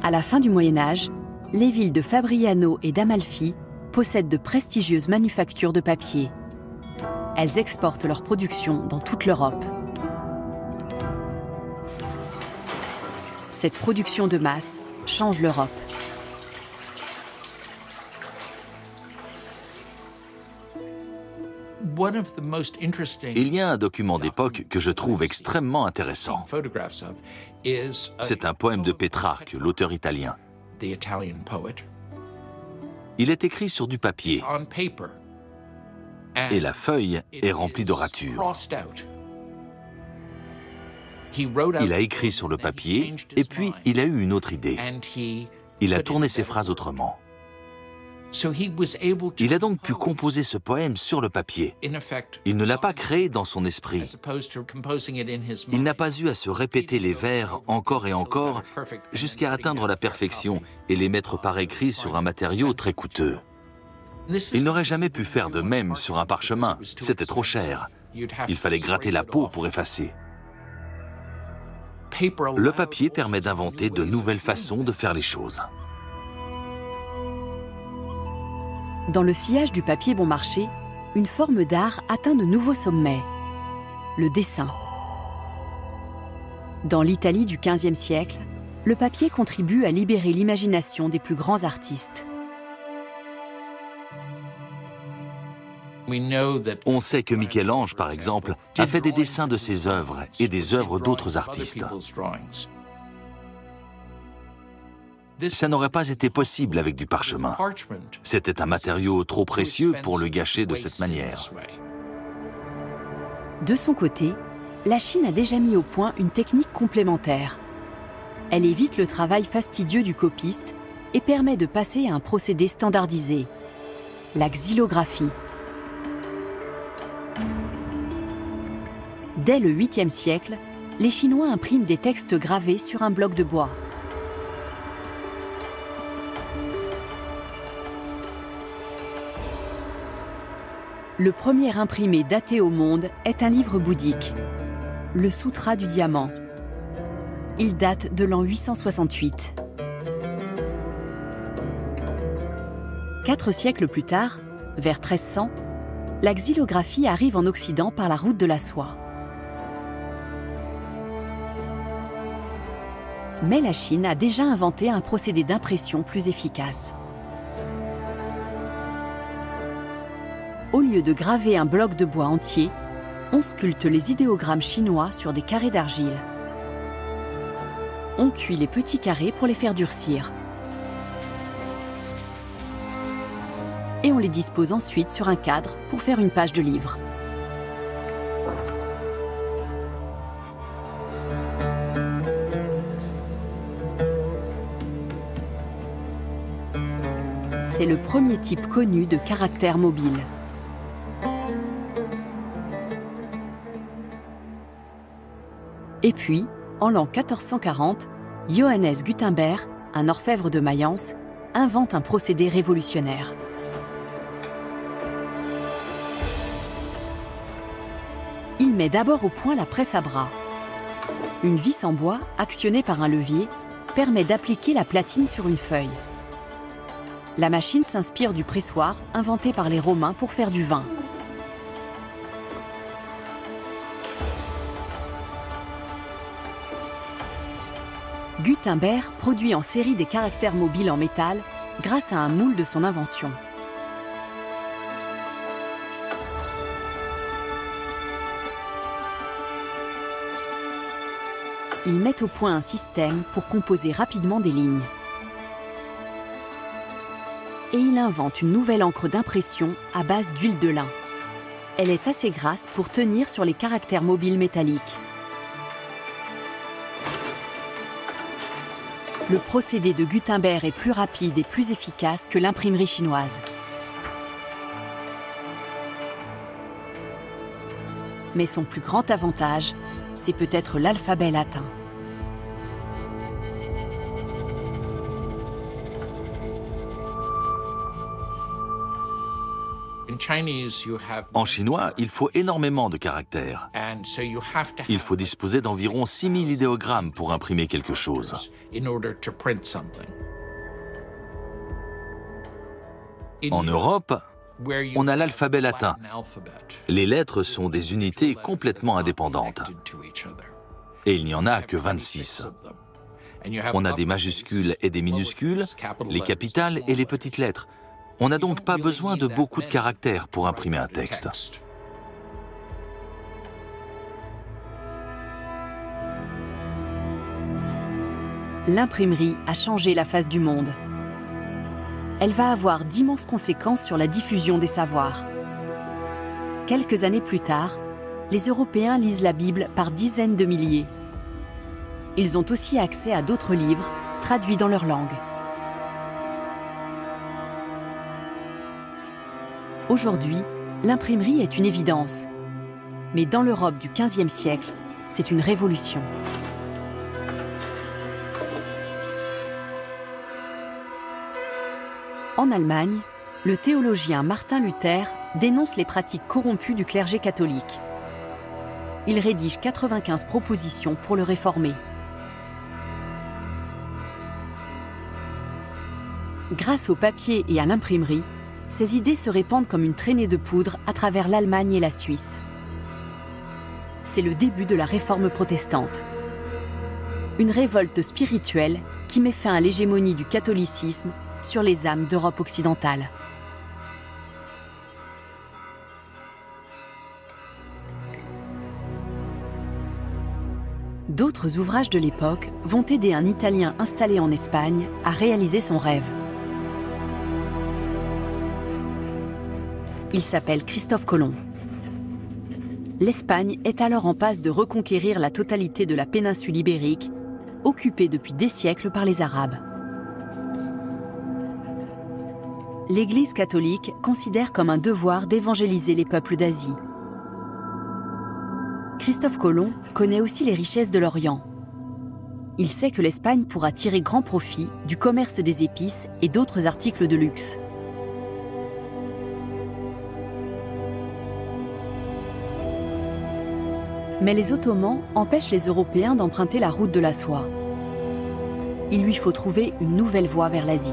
À la fin du Moyen-Âge, les villes de Fabriano et d'Amalfi possèdent de prestigieuses manufactures de papier. Elles exportent leur production dans toute l'Europe. Cette production de masse change l'Europe. Il y a un document d'époque que je trouve extrêmement intéressant. C'est un poème de Pétrarque, l'auteur italien. Il est écrit sur du papier et la feuille est remplie de ratures. Il a écrit sur le papier et puis il a eu une autre idée. Il a tourné ses phrases autrement. Il a donc pu composer ce poème sur le papier. Il ne l'a pas créé dans son esprit. Il n'a pas eu à se répéter les vers encore et encore jusqu'à atteindre la perfection et les mettre par écrit sur un matériau très coûteux. Il n'aurait jamais pu faire de même sur un parchemin. C'était trop cher. Il fallait gratter la peau pour effacer. Le papier permet d'inventer de nouvelles façons de faire les choses. Dans le sillage du papier bon marché, une forme d'art atteint de nouveaux sommets, le dessin. Dans l'Italie du XVe siècle, le papier contribue à libérer l'imagination des plus grands artistes. On sait que Michel-Ange, par exemple, a fait des dessins de ses œuvres et des œuvres d'autres artistes. Ça n'aurait pas été possible avec du parchemin. C'était un matériau trop précieux pour le gâcher de cette manière. De son côté, la Chine a déjà mis au point une technique complémentaire. Elle évite le travail fastidieux du copiste et permet de passer à un procédé standardisé, la xylographie. Dès le 8e siècle, les Chinois impriment des textes gravés sur un bloc de bois. Le premier imprimé daté au monde est un livre bouddhique, le Sutra du Diamant. Il date de l'an 868. 4 siècles plus tard, vers 1300, la xylographie arrive en Occident par la route de la soie. Mais la Chine a déjà inventé un procédé d'impression plus efficace. Au lieu de graver un bloc de bois entier, on sculpte les idéogrammes chinois sur des carrés d'argile. On cuit les petits carrés pour les faire durcir. Et on les dispose ensuite sur un cadre pour faire une page de livre. C'est le premier type connu de caractère mobile. Et puis, en l'an 1440, Johannes Gutenberg, un orfèvre de Mayence, invente un procédé révolutionnaire. Il met d'abord au point la presse à bras. Une vis en bois, actionnée par un levier, permet d'appliquer la platine sur une feuille. La machine s'inspire du pressoir inventé par les Romains pour faire du vin. Gutenberg produit en série des caractères mobiles en métal grâce à un moule de son invention. Ils mettent au point un système pour composer rapidement des lignes. Et il invente une nouvelle encre d'impression à base d'huile de lin. Elle est assez grasse pour tenir sur les caractères mobiles métalliques. Le procédé de Gutenberg est plus rapide et plus efficace que l'imprimerie chinoise. Mais son plus grand avantage, c'est peut-être l'alphabet latin. En chinois, il faut énormément de caractères. Il faut disposer d'environ 6000 idéogrammes pour imprimer quelque chose. En Europe, on a l'alphabet latin. Les lettres sont des unités complètement indépendantes. Et il n'y en a que 26. On a des majuscules et des minuscules, les capitales et les petites lettres. On n'a donc pas besoin de beaucoup de caractères pour imprimer un texte. L'imprimerie a changé la face du monde. Elle va avoir d'immenses conséquences sur la diffusion des savoirs. Quelques années plus tard, les Européens lisent la Bible par dizaines de milliers. Ils ont aussi accès à d'autres livres, traduits dans leur langue. Aujourd'hui, l'imprimerie est une évidence. Mais dans l'Europe du XVe siècle, c'est une révolution. En Allemagne, le théologien Martin Luther dénonce les pratiques corrompues du clergé catholique. Il rédige 95 propositions pour le réformer. Grâce au papier et à l'imprimerie, ces idées se répandent comme une traînée de poudre à travers l'Allemagne et la Suisse. C'est le début de la réforme protestante. Une révolte spirituelle qui met fin à l'hégémonie du catholicisme sur les âmes d'Europe occidentale. D'autres ouvrages de l'époque vont aider un Italien installé en Espagne à réaliser son rêve. Il s'appelle Christophe Colomb. L'Espagne est alors en passe de reconquérir la totalité de la péninsule ibérique, occupée depuis des siècles par les Arabes. L'Église catholique considère comme un devoir d'évangéliser les peuples d'Asie. Christophe Colomb connaît aussi les richesses de l'Orient. Il sait que l'Espagne pourra tirer grand profit du commerce des épices et d'autres articles de luxe. Mais les Ottomans empêchent les Européens d'emprunter la route de la soie. Il lui faut trouver une nouvelle voie vers l'Asie.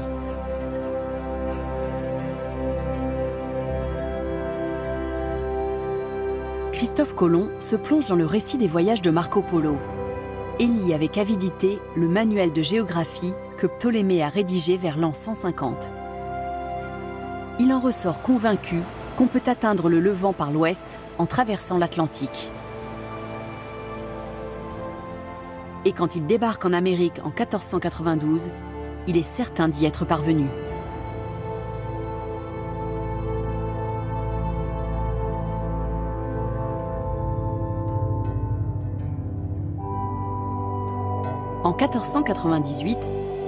Christophe Colomb se plonge dans le récit des voyages de Marco Polo et lit avec avidité le manuel de géographie que Ptolémée a rédigé vers l'an 150. Il en ressort convaincu qu'on peut atteindre le Levant par l'ouest en traversant l'Atlantique. Et quand il débarque en Amérique en 1492, il est certain d'y être parvenu. En 1498,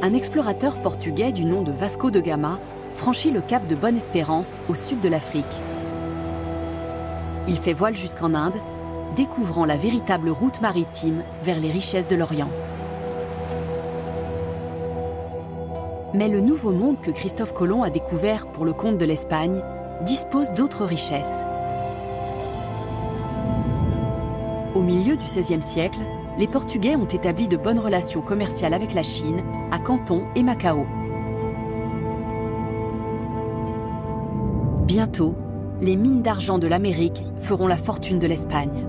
un explorateur portugais du nom de Vasco de Gama franchit le cap de Bonne-Espérance au sud de l'Afrique. Il fait voile jusqu'en Inde, découvrant la véritable route maritime vers les richesses de l'Orient. Mais le nouveau monde que Christophe Colomb a découvert pour le compte de l'Espagne dispose d'autres richesses. Au milieu du XVIe siècle, les Portugais ont établi de bonnes relations commerciales avec la Chine, à Canton et Macao. Bientôt, les mines d'argent de l'Amérique feront la fortune de l'Espagne.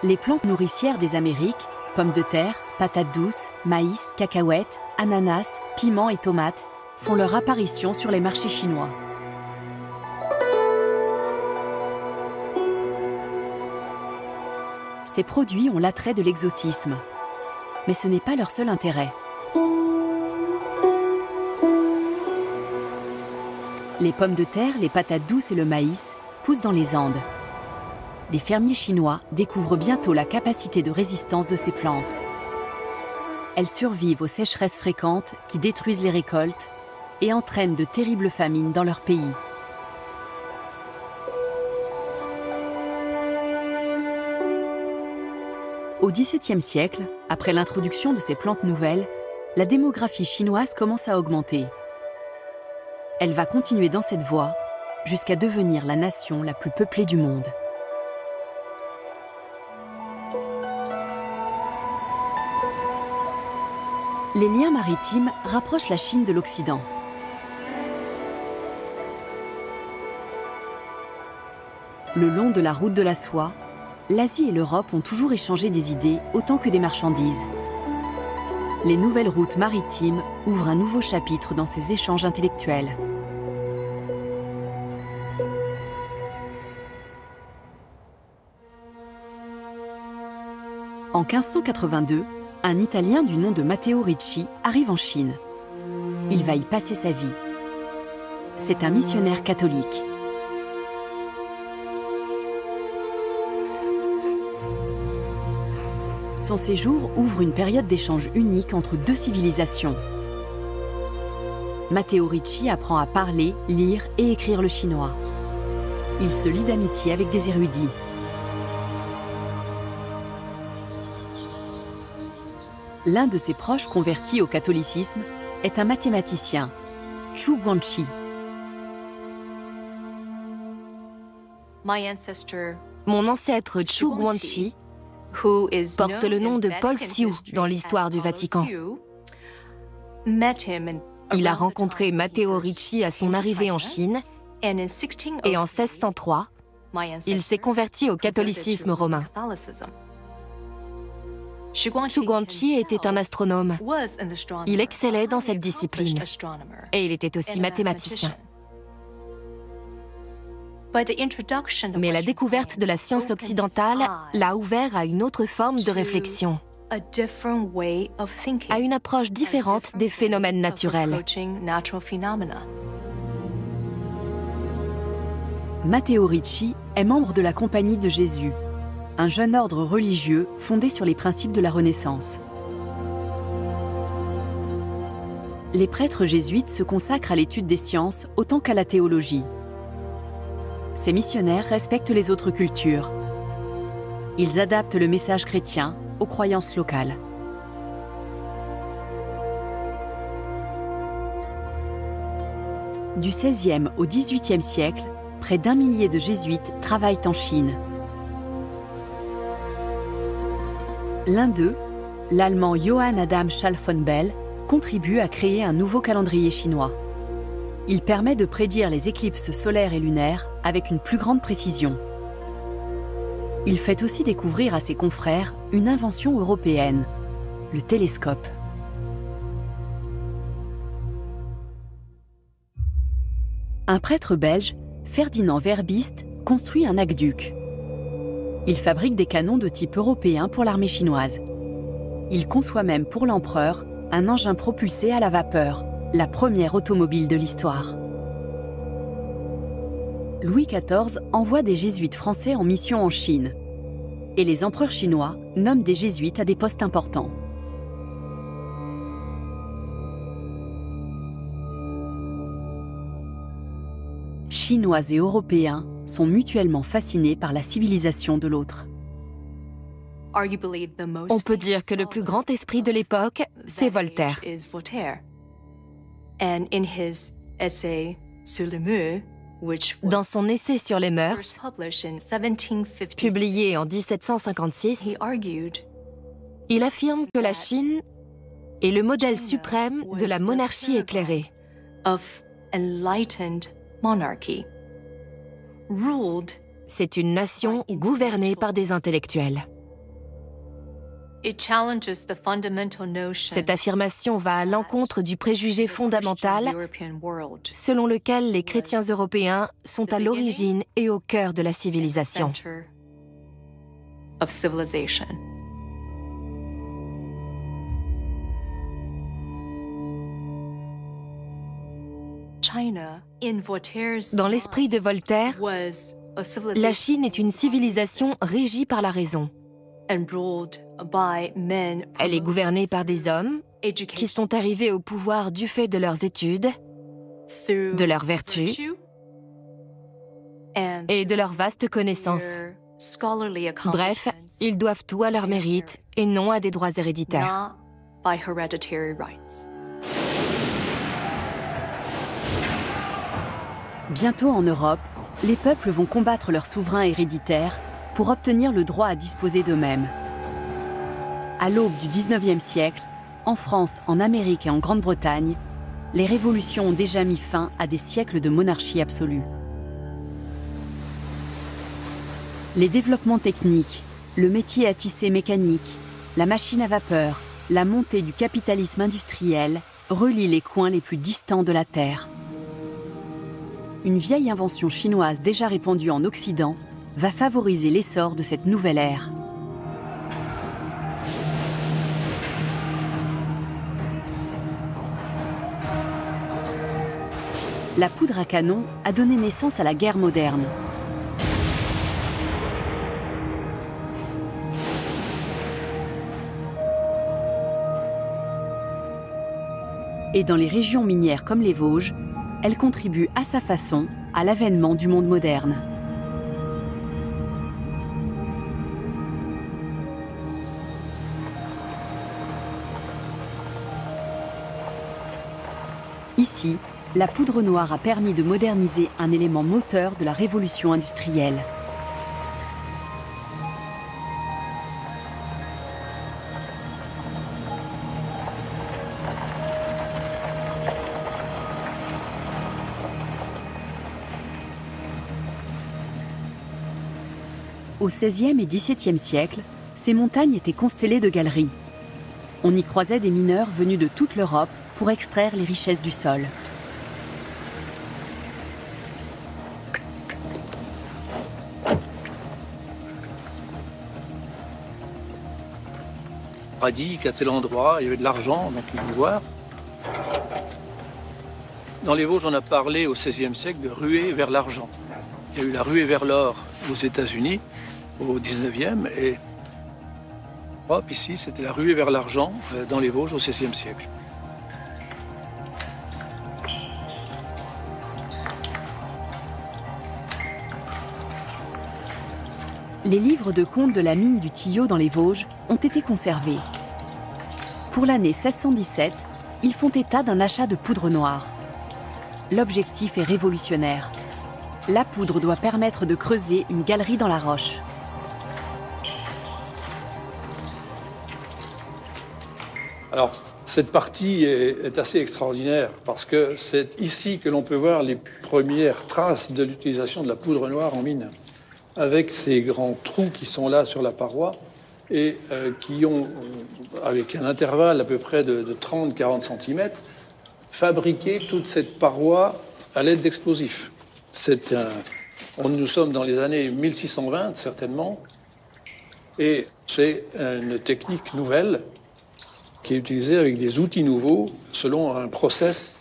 Les plantes nourricières des Amériques, pommes de terre, patates douces, maïs, cacahuètes, ananas, piments et tomates, font leur apparition sur les marchés chinois. Ces produits ont l'attrait de l'exotisme. Mais ce n'est pas leur seul intérêt. Les pommes de terre, les patates douces et le maïs poussent dans les Andes. Les fermiers chinois découvrent bientôt la capacité de résistance de ces plantes. Elles survivent aux sécheresses fréquentes qui détruisent les récoltes et entraînent de terribles famines dans leur pays. Au XVIIe siècle, après l'introduction de ces plantes nouvelles, la démographie chinoise commence à augmenter. Elle va continuer dans cette voie jusqu'à devenir la nation la plus peuplée du monde. Les liens maritimes rapprochent la Chine de l'Occident. Le long de la route de la soie, l'Asie et l'Europe ont toujours échangé des idées autant que des marchandises. Les nouvelles routes maritimes ouvrent un nouveau chapitre dans ces échanges intellectuels. En 1582, un Italien du nom de Matteo Ricci arrive en Chine. Il va y passer sa vie. C'est un missionnaire catholique. Son séjour ouvre une période d'échange unique entre deux civilisations. Matteo Ricci apprend à parler, lire et écrire le chinois. Il se lie d'amitié avec des érudits. L'un de ses proches convertis au catholicisme est un mathématicien, Zhu Guangqi. Mon ancêtre Zhu Guangqi porte le nom de Paul Siu dans l'histoire du Vatican. Il a rencontré Matteo Ricci à son arrivée en Chine et en 1603, il s'est converti au catholicisme romain. Zhu Guangqi était un astronome. Il excellait dans cette discipline et il était aussi mathématicien. Mais la découverte de la science occidentale l'a ouvert à une autre forme de réflexion, à une approche différente des phénomènes naturels. Matteo Ricci est membre de la Compagnie de Jésus, un jeune ordre religieux fondé sur les principes de la Renaissance. Les prêtres jésuites se consacrent à l'étude des sciences autant qu'à la théologie. Ces missionnaires respectent les autres cultures. Ils adaptent le message chrétien aux croyances locales. Du XVIe au XVIIIe siècle, près d'1 millier de jésuites travaillent en Chine. L'un d'eux, l'Allemand Johann Adam Schall von Bell, contribue à créer un nouveau calendrier chinois. Il permet de prédire les éclipses solaires et lunaires avec une plus grande précision. Il fait aussi découvrir à ses confrères une invention européenne, le télescope. Un prêtre belge, Ferdinand Verbist, construit un aqueduc. Il fabrique des canons de type européen pour l'armée chinoise. Il conçoit même pour l'empereur un engin propulsé à la vapeur, la première automobile de l'histoire. Louis XIV envoie des jésuites français en mission en Chine. Et les empereurs chinois nomment des jésuites à des postes importants. Chinois et Européens sont mutuellement fascinés par la civilisation de l'autre. On peut dire que le plus grand esprit de l'époque, c'est Voltaire. Dans son essai sur les mœurs, publié en 1756, il affirme que la Chine est le modèle suprême de la monarchie éclairée. C'est une nation gouvernée par des intellectuels. Cette affirmation va à l'encontre du préjugé fondamental selon lequel les chrétiens européens sont à l'origine et au cœur de la civilisation. of civilization. Dans l'esprit de Voltaire, la Chine est une civilisation régie par la raison. Elle est gouvernée par des hommes qui sont arrivés au pouvoir du fait de leurs études, de leurs vertus et de leurs vastes connaissances. Bref, ils doivent tout à leur mérite et non à des droits héréditaires. Bientôt en Europe, les peuples vont combattre leurs souverains héréditaires pour obtenir le droit à disposer d'eux-mêmes. À l'aube du XIXe siècle, en France, en Amérique et en Grande-Bretagne, les révolutions ont déjà mis fin à des siècles de monarchie absolue. Les développements techniques, le métier à tisser mécanique, la machine à vapeur, la montée du capitalisme industriel relient les coins les plus distants de la Terre. Une vieille invention chinoise déjà répandue en Occident va favoriser l'essor de cette nouvelle ère. La poudre à canon a donné naissance à la guerre moderne. Et dans les régions minières comme les Vosges, elle contribue à sa façon à l'avènement du monde moderne. Ici, la poudre noire a permis de moderniser un élément moteur de la révolution industrielle. Au XVIe et XVIIe siècle, ces montagnes étaient constellées de galeries. On y croisait des mineurs venus de toute l'Europe pour extraire les richesses du sol. On a dit qu'à tel endroit, il y avait de l'argent, donc il faut voir. Dans les Vosges, on a parlé au XVIe siècle de ruée vers l'argent. Il y a eu la ruée vers l'or aux États-Unis au XIXe et hop, ici, c'était la ruée vers l'argent dans les Vosges au XVIe siècle. Les livres de comptes de la mine du Tillot dans les Vosges ont été conservés. Pour l'année 1617, ils font état d'un achat de poudre noire. L'objectif est révolutionnaire. La poudre doit permettre de creuser une galerie dans la roche. Alors, cette partie est assez extraordinaire parce que c'est ici que l'on peut voir les premières traces de l'utilisation de la poudre noire en mine, avec ces grands trous qui sont là sur la paroi et qui ont, avec un intervalle à peu près de 30-40 cm, fabriqué toute cette paroi à l'aide d'explosifs. Nous sommes dans les années 1620, certainement, et c'est une technique nouvelle qui est utilisée avec des outils nouveaux selon un process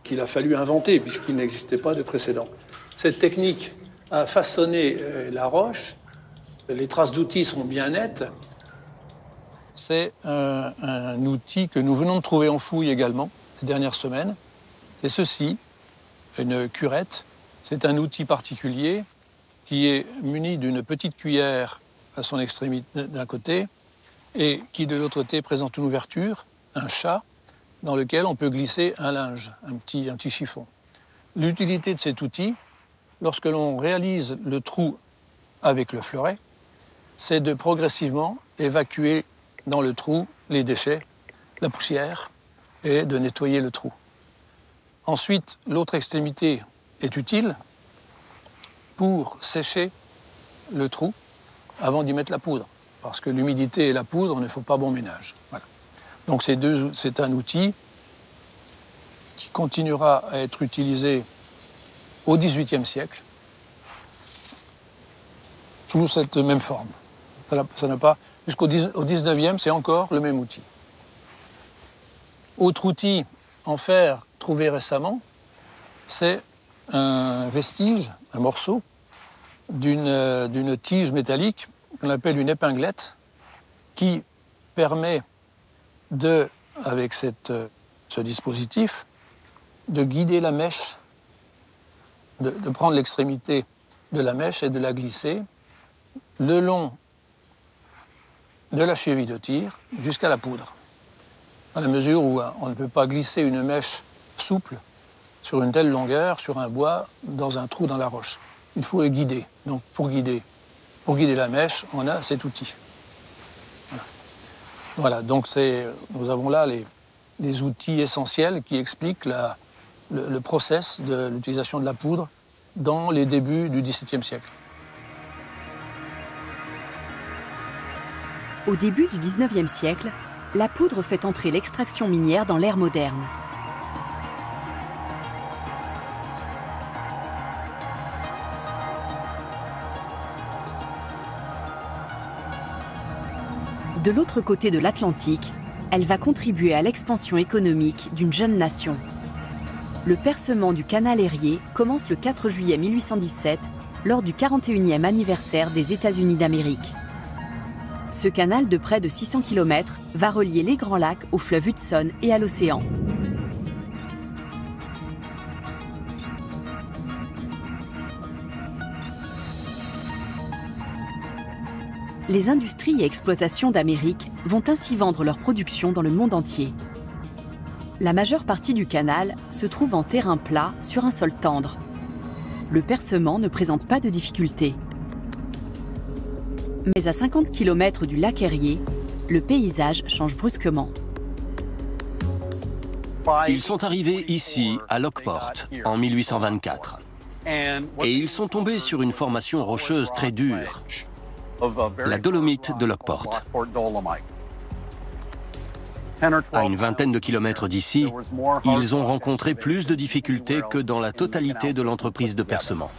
qu'il a fallu inventer puisqu'il n'existait pas de précédent. Cette technique a façonné la roche, les traces d'outils sont bien nettes. C'est un outil que nous venons de trouver en fouille également ces dernières semaines. Et ceci, une curette, c'est un outil particulier qui est muni d'une petite cuillère à son extrémité d'un côté et qui de l'autre côté présente une ouverture, un chat, dans lequel on peut glisser un linge, un petit chiffon. L'utilité de cet outil, lorsque l'on réalise le trou avec le fleuret, c'est de progressivement évacuer dans le trou les déchets, la poussière, et de nettoyer le trou. Ensuite, l'autre extrémité est utile pour sécher le trou avant d'y mettre la poudre. Parce que l'humidité et la poudre ne font pas bon ménage. Voilà. Donc c'est un outil qui continuera à être utilisé au XVIIIe siècle sous cette même forme. Ça n'a pas... Jusqu'au 19e, c'est encore le même outil. Autre outil en fer trouvé récemment, c'est un vestige, un morceau d'une tige métallique qu'on appelle une épinglette, qui permet avec ce dispositif, de guider la mèche, de prendre l'extrémité de la mèche et de la glisser le long de la cheville de tir jusqu'à la poudre. À la mesure où on ne peut pas glisser une mèche souple sur une telle longueur, sur un bois, dans un trou dans la roche. Il faut le guider. Donc pour guider la mèche, on a cet outil. Voilà, donc nous avons là les outils essentiels qui expliquent le process de l'utilisation de la poudre dans les débuts du XVIIe siècle. Au début du XIXe siècle, la poudre fait entrer l'extraction minière dans l'ère moderne. De l'autre côté de l'Atlantique, elle va contribuer à l'expansion économique d'une jeune nation. Le percement du canal Erie commence le 4 juillet 1817, lors du 41e anniversaire des États-Unis d'Amérique. Ce canal de près de 600 km va relier les Grands Lacs au fleuve Hudson et à l'océan. Les industries et exploitations d'Amérique vont ainsi vendre leur production dans le monde entier. La majeure partie du canal se trouve en terrain plat sur un sol tendre. Le percement ne présente pas de difficulté. Mais à 50 km du lac Erie, le paysage change brusquement. Ils sont arrivés ici, à Lockport, en 1824. Et ils sont tombés sur une formation rocheuse très dure, la dolomite de Lockport. À une vingtaine de kilomètres d'ici, ils ont rencontré plus de difficultés que dans la totalité de l'entreprise de percement.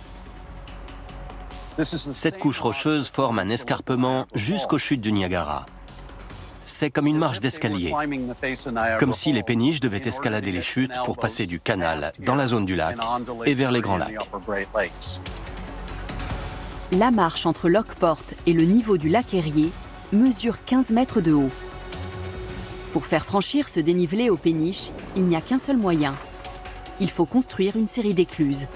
Cette couche rocheuse forme un escarpement jusqu'aux chutes du Niagara. C'est comme une marche d'escalier, comme si les péniches devaient escalader les chutes pour passer du canal dans la zone du lac et vers les Grands Lacs. La marche entre Lockport et le niveau du lac Erie mesure 15 mètres de haut. Pour faire franchir ce dénivelé aux péniches, il n'y a qu'un seul moyen. Il faut construire une série d'écluses.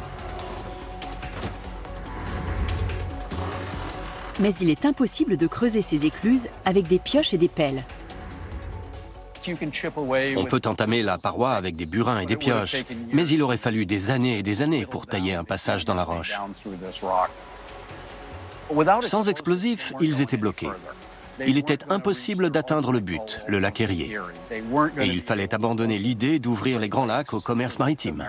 Mais il est impossible de creuser ces écluses avec des pioches et des pelles. On peut entamer la paroi avec des burins et des pioches, mais il aurait fallu des années et des années pour tailler un passage dans la roche. Sans explosifs, ils étaient bloqués. Il était impossible d'atteindre le but, le lac Erie. Et il fallait abandonner l'idée d'ouvrir les Grands Lacs au commerce maritime.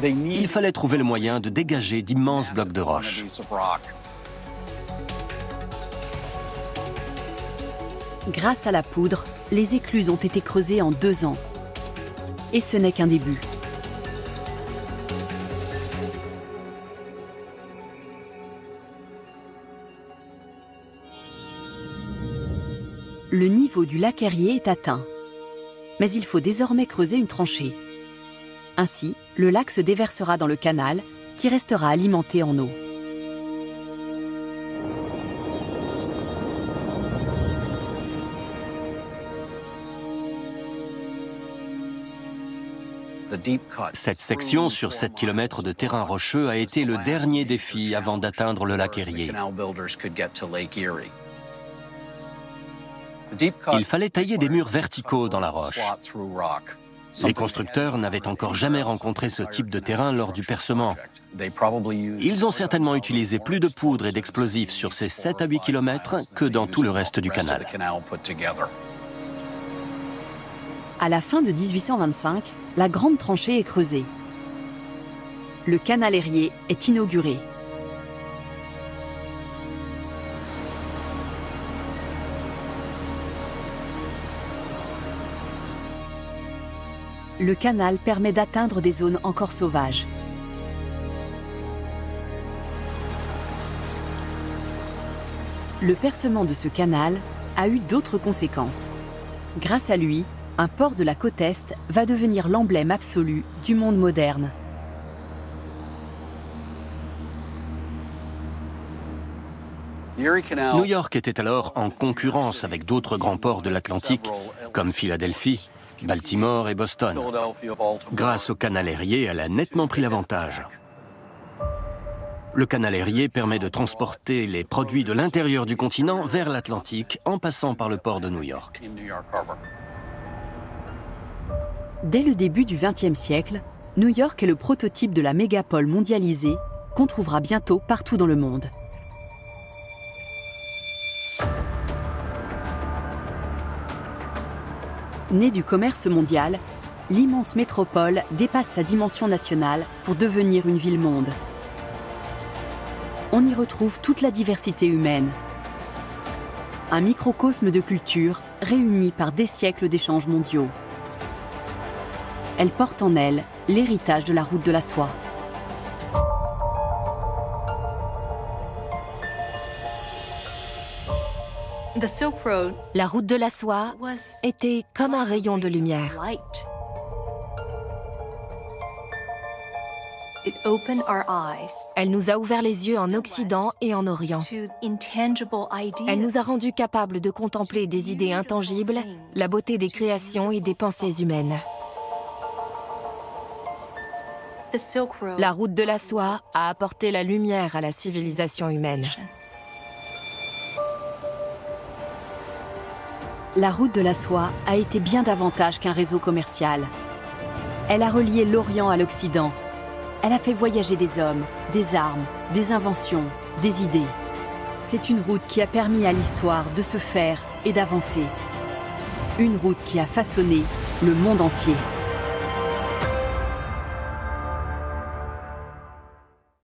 Il fallait trouver le moyen de dégager d'immenses blocs de roche. Grâce à la poudre, les écluses ont été creusées en 2 ans. Et ce n'est qu'un début. Le niveau du lac Erie est atteint. Mais il faut désormais creuser une tranchée. Ainsi, le lac se déversera dans le canal, qui restera alimenté en eau. Cette section sur 7 km de terrain rocheux a été le dernier défi avant d'atteindre le lac Erie. Il fallait tailler des murs verticaux dans la roche. Les constructeurs n'avaient encore jamais rencontré ce type de terrain lors du percement. Ils ont certainement utilisé plus de poudre et d'explosifs sur ces 7 à 8 km que dans tout le reste du canal. À la fin de 1825, la grande tranchée est creusée. Le canal Erie est inauguré. Le canal permet d'atteindre des zones encore sauvages. Le percement de ce canal a eu d'autres conséquences. Grâce à lui, un port de la côte Est va devenir l'emblème absolu du monde moderne. New York était alors en concurrence avec d'autres grands ports de l'Atlantique, comme Philadelphie, Baltimore et Boston. Grâce au canal Erie, elle a nettement pris l'avantage. Le canal Erie permet de transporter les produits de l'intérieur du continent vers l'Atlantique en passant par le port de New York. Dès le début du XXe siècle, New York est le prototype de la mégapole mondialisée qu'on trouvera bientôt partout dans le monde. Née du commerce mondial, l'immense métropole dépasse sa dimension nationale pour devenir une ville-monde. On y retrouve toute la diversité humaine. Un microcosme de culture réuni par des siècles d'échanges mondiaux. Elle porte en elle l'héritage de la route de la soie. La route de la soie était comme un rayon de lumière. Elle nous a ouvert les yeux en Occident et en Orient. Elle nous a rendus capables de contempler des idées intangibles, la beauté des créations et des pensées humaines. La route de la soie a apporté la lumière à la civilisation humaine. La route de la soie a été bien davantage qu'un réseau commercial. Elle a relié l'Orient à l'Occident. Elle a fait voyager des hommes, des armes, des inventions, des idées. C'est une route qui a permis à l'histoire de se faire et d'avancer. Une route qui a façonné le monde entier.